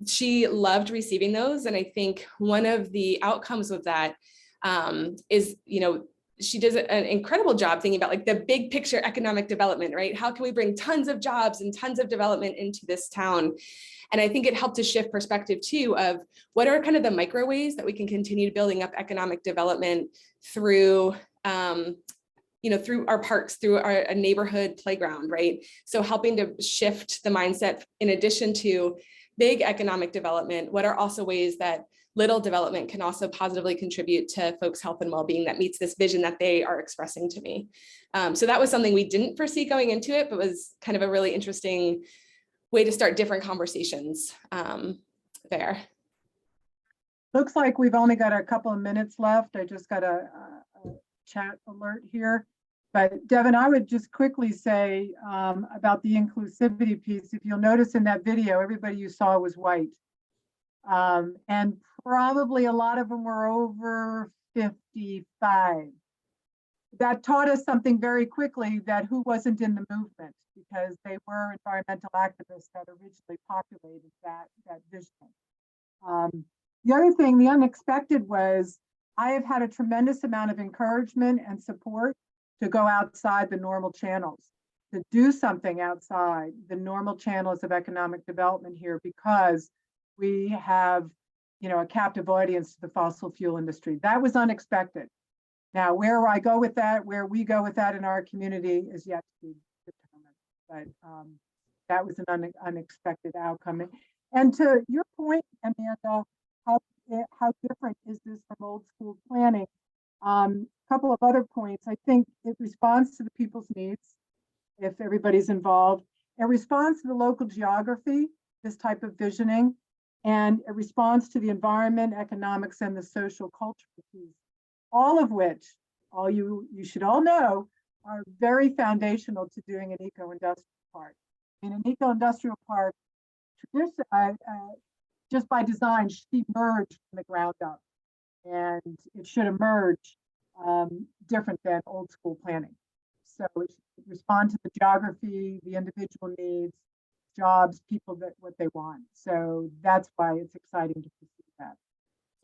she loved receiving those. And I think one of the outcomes of that is, she does an incredible job thinking about, like, the big picture economic development, right? How can we bring tons of jobs and tons of development into this town? And I think it helped to shift perspective too of what are kind of the micro ways that we can continue building up economic development through, through our parks, through a neighborhood playground, right? So helping to shift the mindset, in addition to big economic development, what are also ways that little development can also positively contribute to folks' health and well-being that meets this vision that they are expressing to me. So that was something we didn't foresee going into it, but was kind of a really interesting way to start different conversations there. Looks like we've only got a couple of minutes left. I just got a chat alert here. But Devin, I would just quickly say about the inclusivity piece. If you'll notice in that video, everybody you saw was white. And probably a lot of them were over 55. That taught us something very quickly, that who wasn't in the movement, because they were environmental activists that originally populated that vision. The other thing, the unexpected, was I have had a tremendous amount of encouragement and support to go outside the normal channels, to do something outside the normal channels of economic development here, because we have, a captive audience to the fossil fuel industry. That was unexpected. Now, where I go with that, where we go with that in our community, is yet to be determined. But that was an unexpected outcome. And to your point, Amanda, how different is this from old school planning? Couple of other points. I think it responds to the people's needs, if everybody's involved. It responds to the local geography, this type of visioning, and it responds to the environment, economics, and the social culture piece. All of which, you should all know, are very foundational to doing an eco-industrial park. In an eco-industrial park, just by design, should emerge from the ground up, and it should emerge different than old school planning. So it should respond to the geography, the individual needs, jobs, people, what they want. So that's why it's exciting to pursue that.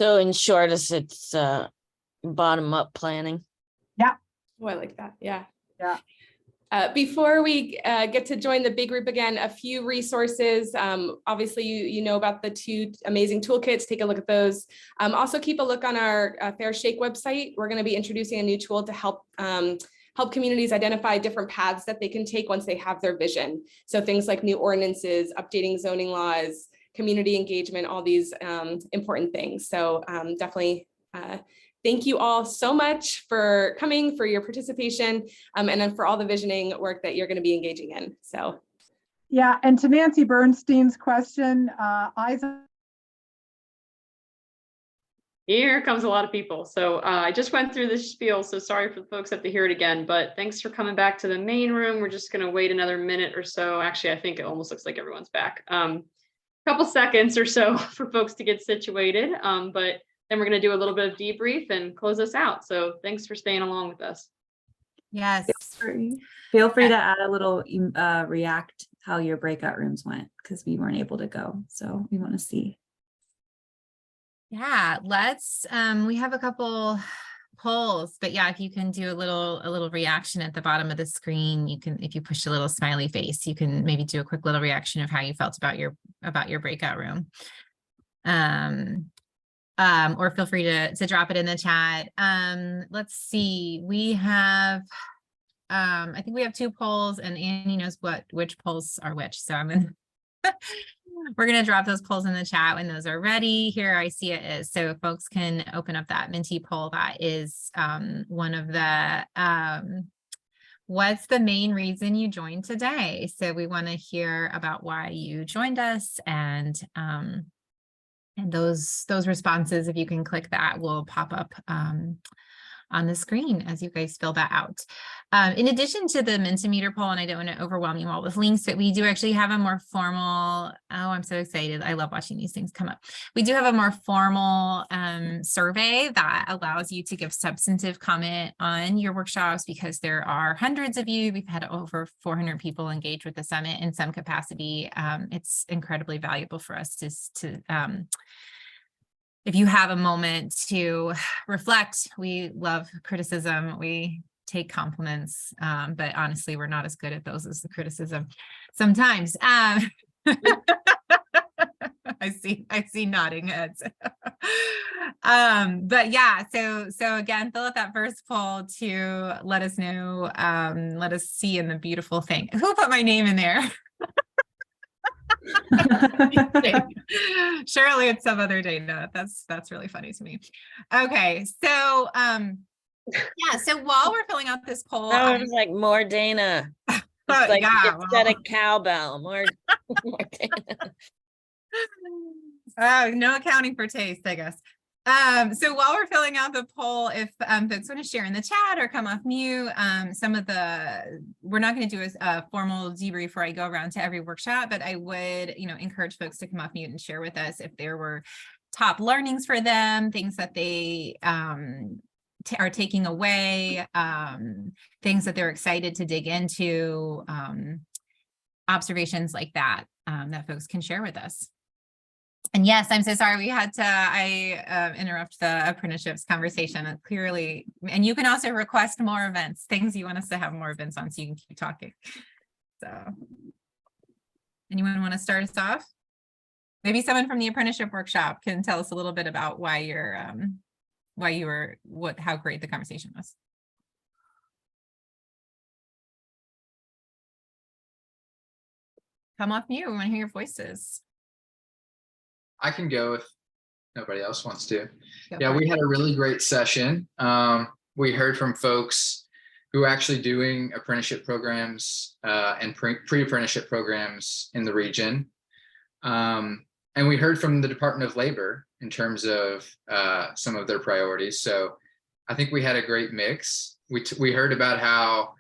So in short, it's bottom up planning. Yeah. Oh, I like that. Yeah. Yeah. Before we get to join the big group again, a few resources. Obviously, you know about the 2 amazing toolkits. Take a look at those. Also, keep a look on our Fair Shake website. We're going to be introducing a new tool to help communities identify different paths that they can take once they have their vision. So things like new ordinances, updating zoning laws, community engagement, all these important things. So definitely thank you all so much for coming, for your participation, and then for all the visioning work that you're going to be engaging in. So. Yeah, and to Nancy Bernstein's question, eyes. Here comes a lot of people. So I just went through this spiel, so sorry for the folks that have to hear it again, but thanks for coming back to the main room. We're just going to wait another minute or so. Actually, I think it almost looks like everyone's back. Couple seconds or so for folks to get situated, but then we're going to do a little bit of debrief and close us out. So thanks for staying along with us. Yes. Feel free to add a little react how your breakout rooms went, because we weren't able to go. So we want to see. Yeah, let's we have a couple polls, but yeah, if you can do a little reaction at the bottom of the screen, you can, if you push a little smiley face, you can maybe do a quick little reaction of how you felt about your breakout room. Or feel free to drop it in the chat. Let's see, we have I think we have 2 polls, and Annie knows which polls are which, so I'm gonna we're going to drop those polls in the chat when those are ready. Here I see it is. So folks can open up that Minty poll. That is one of the, what's the main reason you joined today? So we want to hear about why you joined us, and those responses, if you can click that, will pop up on the screen as you guys fill that out. In addition to the Mentimeter poll, and I don't want to overwhelm you all with links, but we do actually have a more formal, oh, I'm so excited. I love watching these things come up. We do have a more formal survey that allows you to give substantive comment on your workshops, because there are hundreds of you. We've had over 400 people engage with the summit in some capacity. It's incredibly valuable for us to if you have a moment to reflect. We love criticism. We take compliments, but honestly, we're not as good at those as the criticism sometimes. I see nodding heads. But yeah, so again, fill out that first poll to let us know, let us see in the beautiful thing. Who put my name in there? Surely it's some other day. No, that's really funny to me. Okay, so yeah, so while we're filling out this poll, I was like, more Dana. It's like, yeah, instead of cowbell, more Dana. Oh, no accounting for taste, I guess. So while we're filling out the poll, if folks want to share in the chat or come off mute, we're not going to do a formal debrief where I go around to every workshop, but I would, encourage folks to come off mute and share with us if there were top learnings for them, things that they are taking away, things that they're excited to dig into, observations like that, that folks can share with us. And yes, I'm so sorry we had to interrupt the apprenticeships conversation. Clearly, and you can also request more events, things you want us to have more events on, so you can keep talking. So anyone want to start us off? Maybe someone from the apprenticeship workshop can tell us a little bit about how great the conversation was. Come off mute, we want to hear your voices. I can go if nobody else wants to. Yeah, we had a really great session. We heard from folks who are actually doing apprenticeship programs and pre-apprenticeship programs in the region. And we heard from the Department of Labor in terms of some of their priorities. So I think we had a great mix. We heard about how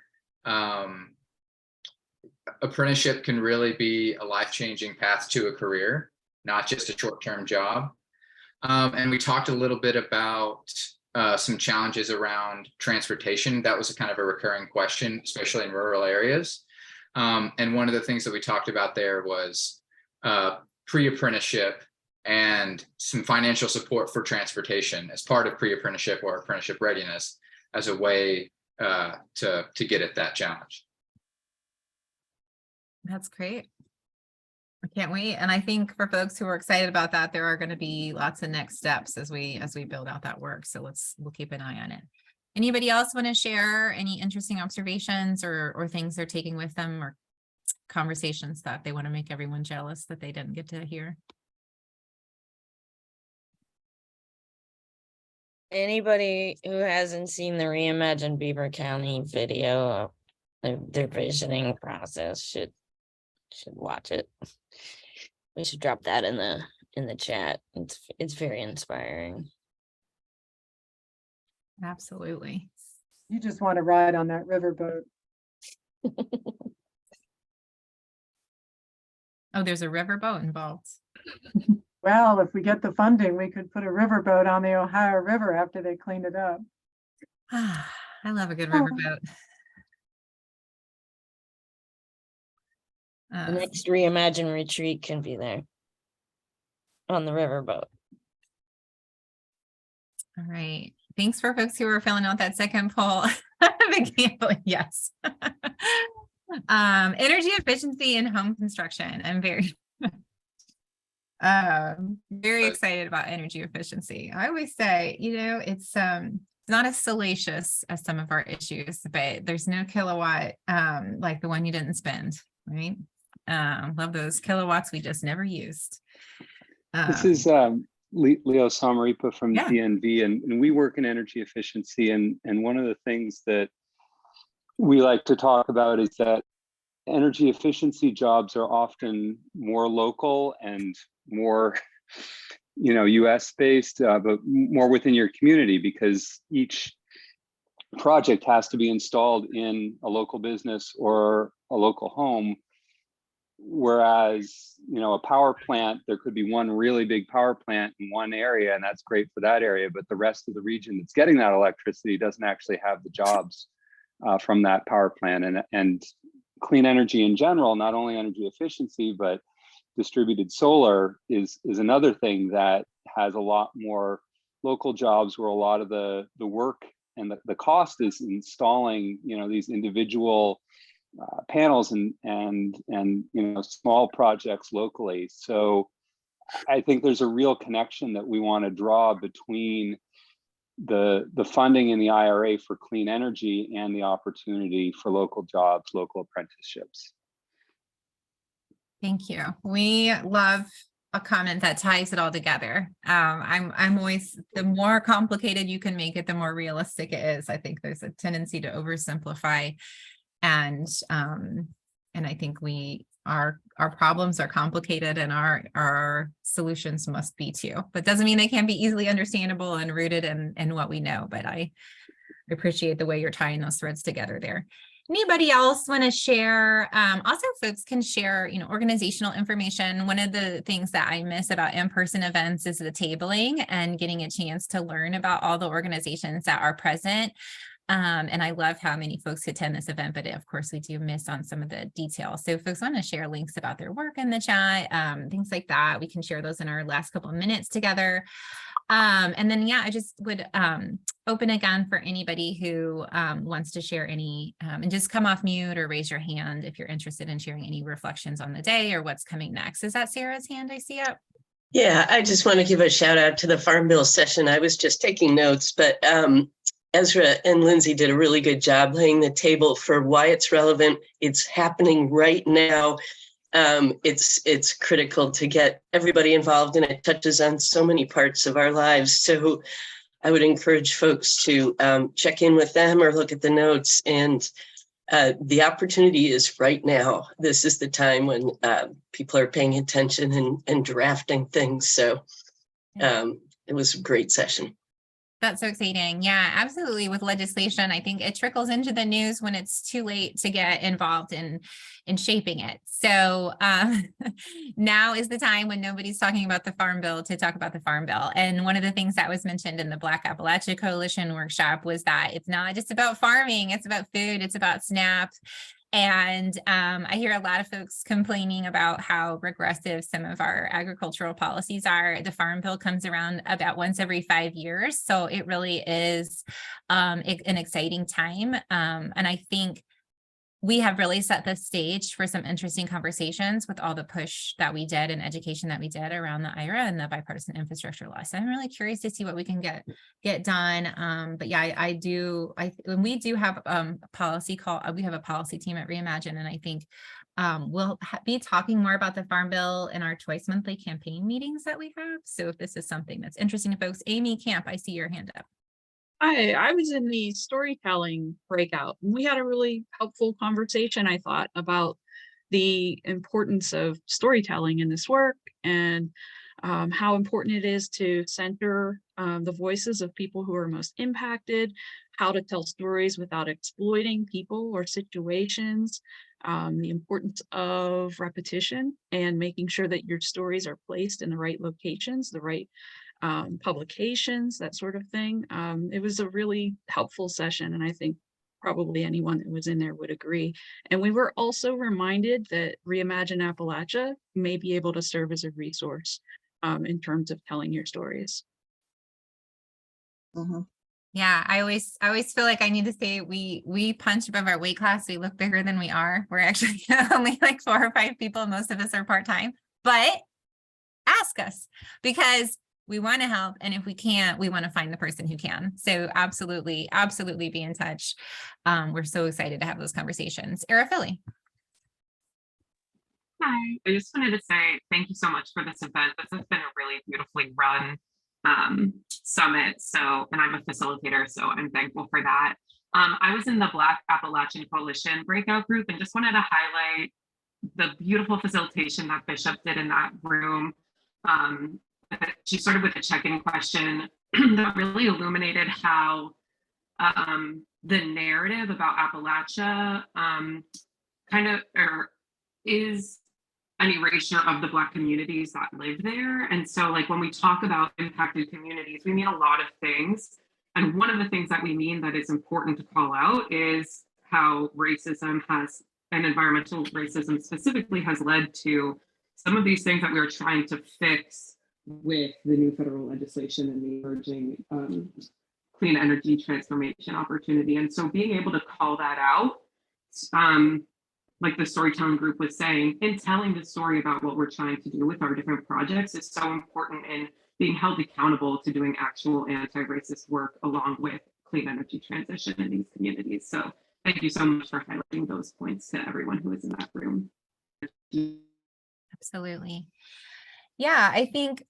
apprenticeship can really be a life-changing path to a career, not just a short-term job. And we talked a little bit about some challenges around transportation. That was a kind of a recurring question, especially in rural areas. And one of the things that we talked about there was pre-apprenticeship and some financial support for transportation as part of pre-apprenticeship or apprenticeship readiness as a way to get at that challenge. That's great. I can't wait. And I think for folks who are excited about that, there are going to be lots of next steps as we build out that work. So we'll keep an eye on it. Anybody else want to share any interesting observations or things they're taking with them, or conversations that they want to make everyone jealous that they didn't get to hear? Anybody who hasn't seen the ReImagine Beaver County video of their visioning process should watch it. We should drop that in the chat. It's very inspiring. Absolutely. You just want to ride on that riverboat. Oh, there's a riverboat involved. Well, if we get the funding, we could put a riverboat on the Ohio River after they clean it up. I love a good riverboat. The next ReImagine retreat can be there on the riverboat. All right. Thanks for folks who are filling out that second poll. Yes. Energy efficiency in home construction. I'm very very excited about energy efficiency. I always say, it's not as salacious as some of our issues, but there's no kilowatt like the one you didn't spend, right? Love those kilowatts we just never used. This is Leo Samaripa from DNV, and we work in energy efficiency. And one of the things that we like to talk about is that energy efficiency jobs are often more local and more, US based, but more within your community, because each project has to be installed in a local business or a local home. Whereas, a power plant, there could be one really big power plant in one area, and that's great for that area, but the rest of the region that's getting that electricity doesn't actually have the jobs from that power plant. And clean energy in general, not only energy efficiency, but distributed solar is another thing that has a lot more local jobs, where a lot of the work and the cost is installing, these individual panels and small projects locally. So I think there's a real connection that we want to draw between the funding in the IRA for clean energy and the opportunity for local jobs, local apprenticeships. Thank you. We love a comment that ties it all together. I'm always, the more complicated you can make it, the more realistic it is. I think there's a tendency to oversimplify, and I think our problems are complicated, and our solutions must be too. But doesn't mean they can't be easily understandable and rooted in what we know. But I appreciate the way you're tying those threads together there. Anybody else want to share? Also, folks can share, organizational information. One of the things that I miss about in-person events is the tabling and getting a chance to learn about all the organizations that are present. And I love how many folks attend this event, but of course we do miss on some of the details. So if folks want to share links about their work in the chat, things like that, we can share those in our last couple of minutes together. And then, I just would open again for anybody who wants to share any, and just come off mute or raise your hand if you're interested in sharing any reflections on the day or what's coming next. Is that Sarah's hand I see up? Yeah, I just want to give a shout out to the Farm Bill session. I was just taking notes, but Ezra and Lindsay did a really good job laying the table for why it's relevant. It's happening right now. It's critical to get everybody involved, and it touches on so many parts of our lives. So I would encourage folks to check in with them or look at the notes. And the opportunity is right now. This is the time when people are paying attention and drafting things. So it was a great session. That's so exciting. Yeah, absolutely. With legislation, I think it trickles into the news when it's too late to get involved in shaping it. So now is the time when nobody's talking about the Farm Bill to talk about the Farm Bill. And one of the things that was mentioned in the Black Appalachia Coalition workshop was that it's not just about farming, it's about food, it's about SNAP. And I hear a lot of folks complaining about how regressive some of our agricultural policies are. The Farm Bill comes around about once every 5 years. So it really is an exciting time. And I think we have really set the stage for some interesting conversations with all the push that we did and education that we did around the IRA and the bipartisan infrastructure law. So I'm really curious to see what we can get done. But yeah, we do have a policy call. We have a policy team at ReImagine, and I think we'll be talking more about the Farm Bill in our twice monthly campaign meetings that we have. So if this is something that's interesting to folks, Amy Camp, I see your hand up. I was in the storytelling breakout, and we had a really helpful conversation, I thought, about the importance of storytelling in this work and how important it is to center the voices of people who are most impacted, how to tell stories without exploiting people or situations, the importance of repetition and making sure that your stories are placed in the right locations, the right publications, that sort of thing. It was a really helpful session, and I think probably anyone that was in there would agree. And we were also reminded that ReImagine Appalachia may be able to serve as a resource in terms of telling your stories. Yeah, I always feel like I need to say we punch above our weight class. We look bigger than we are. We're actually only like 4 or 5 people. Most of us are part-time, but ask us because we want to help. And if we can't, we want to find the person who can. So absolutely, absolutely be in touch. We're so excited to have those conversations. Arafili. Hi, I just wanted to say thank you so much for this event. This has been a really beautifully run summit. So, and I'm a facilitator, so I'm thankful for that. I was in the Black Appalachian Coalition breakout group and just wanted to highlight the beautiful facilitation that Bishop did in that room. She started with a check-in question that really illuminated how the narrative about Appalachia is an erasure of the Black communities that live there. And so like when we talk about impacted communities, we mean a lot of things. And one of the things that we mean that is important to call out is how racism has, and environmental racism specifically, has led to some of these things that we are trying to fix with the new federal legislation and the emerging clean energy transformation opportunity. And so being able to call that out, like the storytelling group was saying, in telling the story about what we're trying to do with our different projects is so important in being held accountable to doing actual anti-racist work along with clean energy transition in these communities. So thank you so much for highlighting those points to everyone who is in that room. Absolutely. Yeah, I think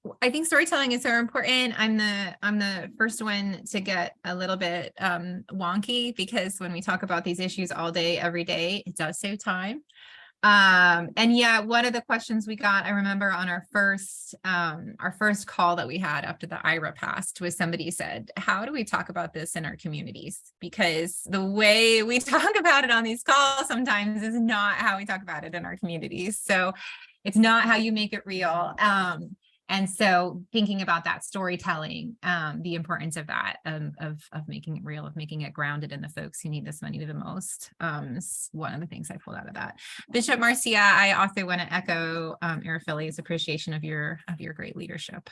storytelling is so important. I'm the first one to get a little bit wonky because when we talk about these issues all day, every day, it does save time. And yeah, one of the questions we got, I remember on our first call that we had after the IRA passed was somebody said, how do we talk about this in our communities? Because the way we talk about it on these calls sometimes is not how we talk about it in our communities. So it's not how you make it real. And so thinking about that storytelling, the importance of that, of making it real, of making it grounded in the folks who need this money the most, is one of the things I pulled out of that. Bishop Marcia, I also want to echo Arafili's appreciation of your great leadership.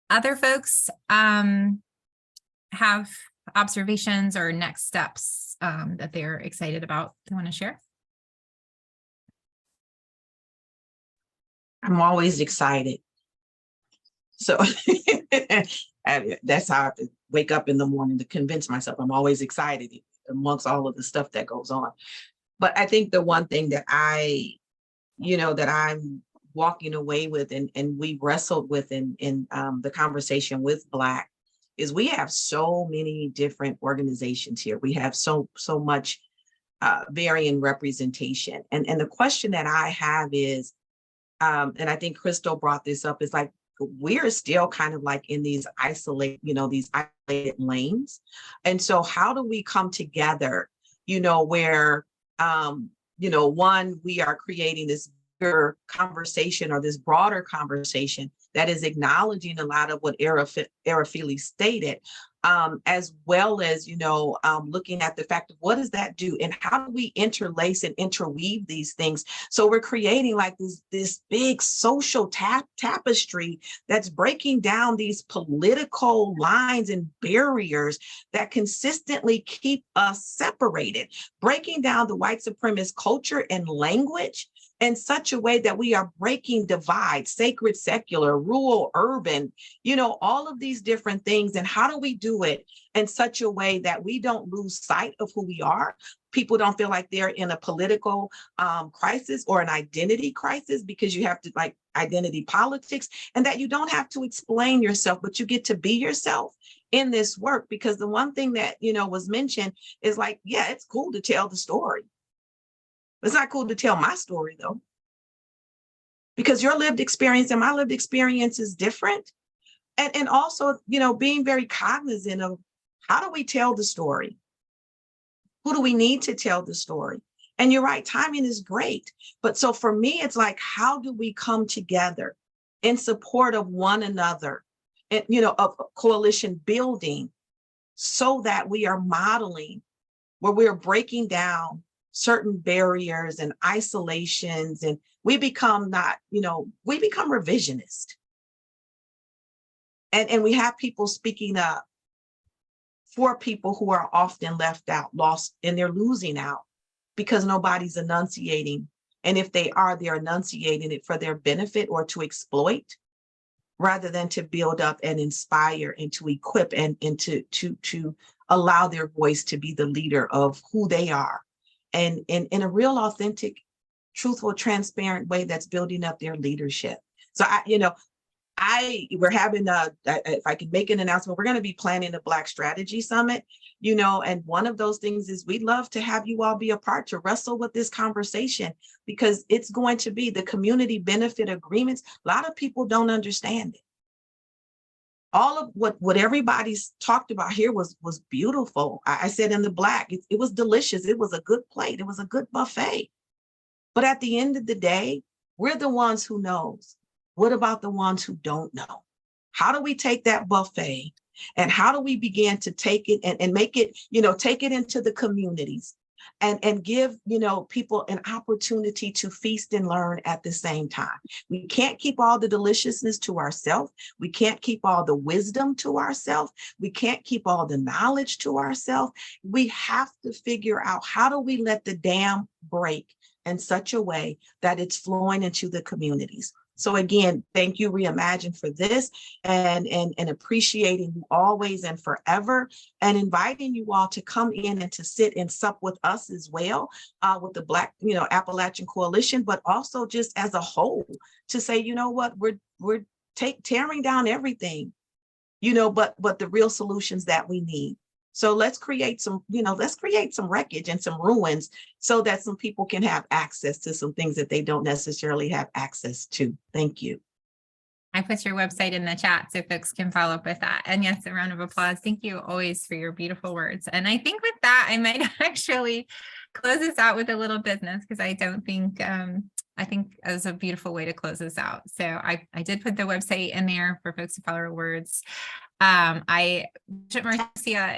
Other folks have observations or next steps that they're excited about, they want to share? I'm always excited. So that's how I have to wake up in the morning to convince myself I'm always excited amongst all of the stuff that goes on. But I think the one thing that that I'm walking away with and we wrestled with in the conversation with Black is we have so many different organizations here. We have so much varying representation. And the question that I have is, and I think Crystal brought this up, is like, we're still kind of like in these isolated lanes. And so how do we come together, where, one, we are creating this bigger conversation or this broader conversation that is acknowledging a lot of what Arafili stated, as well as, looking at the fact of what does that do and how do we interlace and interweave these things? So we're creating like this big social tapestry that's breaking down these political lines and barriers that consistently keep us separated, breaking down the white supremacist culture and language in such a way that we are breaking divides, sacred, secular, rural, urban, all of these different things. And how do we do it in such a way that we don't lose sight of who we are? People don't feel like they're in a political crisis or an identity crisis, because you have to like identity politics, and that you don't have to explain yourself, but you get to be yourself in this work. Because the one thing that, was mentioned is like, yeah, it's cool to tell the story. It's not cool to tell my story though, because your lived experience and my lived experience is different. And also, being very cognizant of how do we tell the story? Who do we need to tell the story? And you're right, timing is great. But so for me, it's like, how do we come together in support of one another, and, of coalition building, so that we are modeling, where we're breaking down certain barriers and isolations, and we become we become revisionist. And we have people speaking up for people who are often left out, lost, and they're losing out because nobody's enunciating. And if they are, they're enunciating it for their benefit or to exploit, rather than to build up and inspire and to equip and to allow their voice to be the leader of who they are. And in a real, authentic, truthful, transparent way that's building up their leadership. So we're having if I could make an announcement, we're going to be planning a Black Strategy Summit, and one of those things is we'd love to have you all be a part to wrestle with this conversation, because it's going to be the community benefit agreements. A lot of people don't understand it. All of what everybody's talked about here was beautiful. I said in the Black, it was delicious. It was a good plate. It was a good buffet. But at the end of the day, we're the ones who knows. What about the ones who don't know? How do we take that buffet and how do we begin to take it and make it, take it into the communities and give, people an opportunity to feast and learn at the same time? We can't keep all the deliciousness to ourselves. We can't keep all the wisdom to ourselves. We can't keep all the knowledge to ourselves. We have to figure out, how do we let the dam break in such a way that it's flowing into the communities? So again, thank you, ReImagine, for this, and appreciating you always and forever, and inviting you all to come in and to sit and sup with us as well, with the Black, Appalachian Coalition, but also just as a whole, to say, what, we're tearing down everything, but the real solutions that we need. So let's create some wreckage and some ruins, so that some people can have access to some things that they don't necessarily have access to. Thank you. I put your website in the chat so folks can follow up with that. And yes, a round of applause. Thank you always for your beautiful words. And I think with that, I might actually close this out with a little business, because I don't think, I think it was a beautiful way to close this out. So I did put the website in there for folks to follow our words. Marcia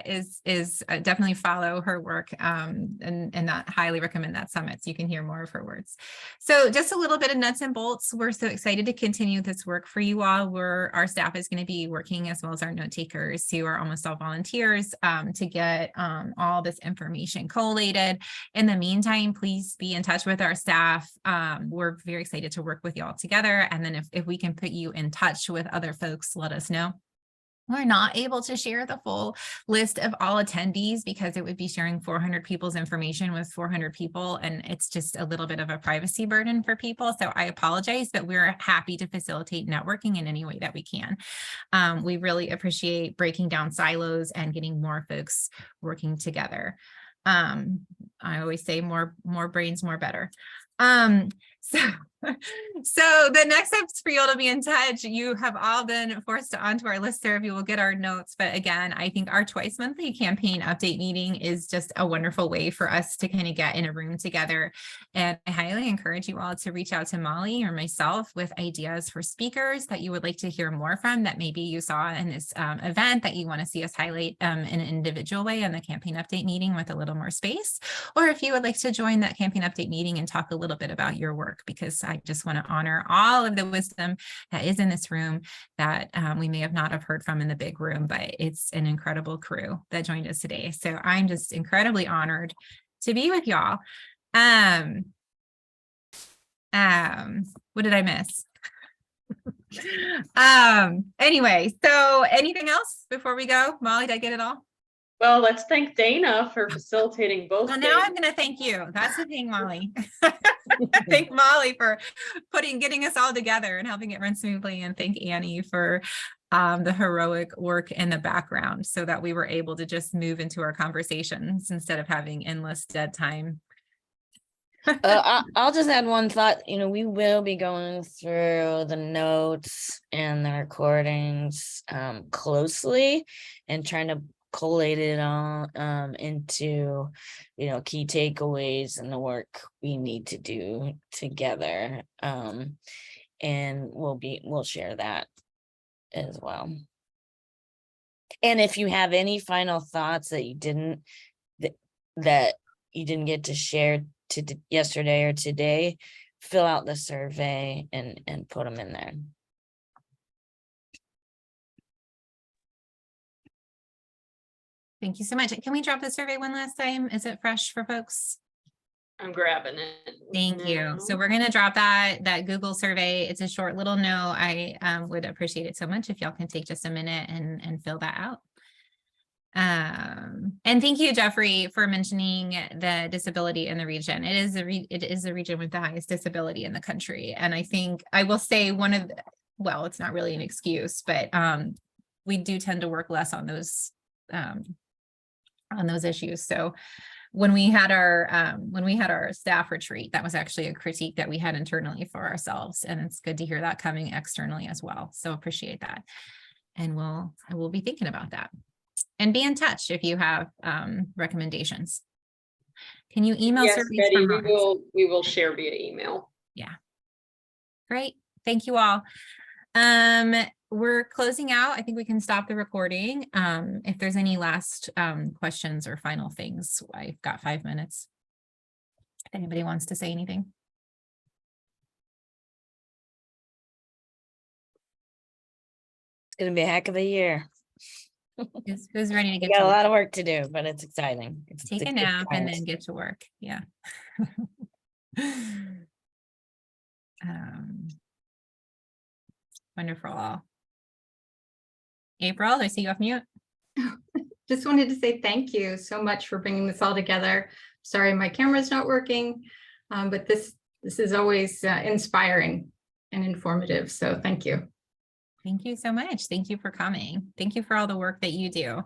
is definitely follow her work, and I highly recommend that summit, so you can hear more of her words. So just a little bit of nuts and bolts. We're so excited to continue this work for you all. Our staff is going to be working, as well as our note takers, who are almost all volunteers, to get all this information collated. In the meantime, please be in touch with our staff. We're very excited to work with you all together. And then if we can put you in touch with other folks, let us know. We're not able to share the full list of all attendees, because it would be sharing 400 people's information with 400 people, and it's just a little bit of a privacy burden for people. So I apologize, but we're happy to facilitate networking in any way that we can. We really appreciate breaking down silos and getting more folks working together. I always say more brains, more better. So the next steps for you all to be in touch, you have all been forced onto our listserv. You will get our notes. But again, I think our twice monthly campaign update meeting is just a wonderful way for us to kind of get in a room together. And I highly encourage you all to reach out to Molly or myself with ideas for speakers that you would like to hear more from, that maybe you saw in this event that you want to see us highlight in an individual way in the campaign update meeting with a little more space. Or if you would like to join that campaign update meeting and talk a little bit about your work, because I just want to honor all of the wisdom that is in this room that we may have not have heard from in the big room, but it's an incredible crew that joined us today. So I'm just incredibly honored to be with y'all. What did I miss? Anyway, so anything else before we go? Molly, did I get it all? Well, let's thank Dana for facilitating both. Well, now I'm going to thank you. That's the thing, Molly. Thank Molly for getting us all together and helping it run smoothly, and thank Annie for the heroic work in the background so that we were able to just move into our conversations instead of having endless dead time. I'll just add one thought. We will be going through the notes and the recordings closely and trying to collate it all into key takeaways and the work we need to do together, and we'll share that as well. And if you have any final thoughts that you didn't get to share yesterday or today, fill out the survey and put them in there. Thank you so much. Can we drop the survey one last time? Is it fresh for folks? I'm grabbing it. Thank you. So we're going to drop that Google survey. It's a short little note. I would appreciate it so much if y'all can take just a minute and fill that out. And thank you, Jeffrey, for mentioning the disability in the region. It is the region with the highest disability in the country. And I think I will say well, it's not really an excuse, but we do tend to work less on those issues. So when we had our staff retreat, that was actually a critique that we had internally for ourselves. And it's good to hear that coming externally as well. So appreciate that. And I will be thinking about that. And be in touch if you have recommendations. Can you email Yes, surveys Betty, from we will share via email. Yeah. Great. Thank you all. We're closing out. I think we can stop the recording. If there's any last questions or final things, I've got 5 minutes. If anybody wants to say anything. It's going to be a heck of a year. Who's ready to get got to a work? lot of work to do, but it's exciting. Take a nap and then get to work. Yeah. Wonderful. April, I see you off mute. Just wanted to say thank you so much for bringing this all together. Sorry, my camera's not working, but this is always inspiring and informative. So thank you. Thank you so much. Thank you for coming. Thank you for all the work that you do.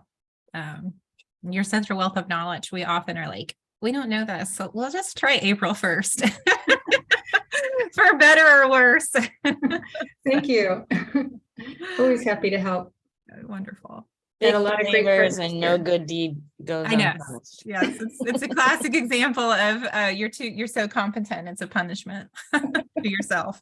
You're such a wealth of knowledge. We often are like, we don't know this, so we'll just try April first. For better or worse. Thank you. Always happy to help. Wonderful. Had a lot of great Believers friends and here. no good deed goes I know. unpunished. Yes, it's a classic example of you're so competent. It's a punishment to yourself.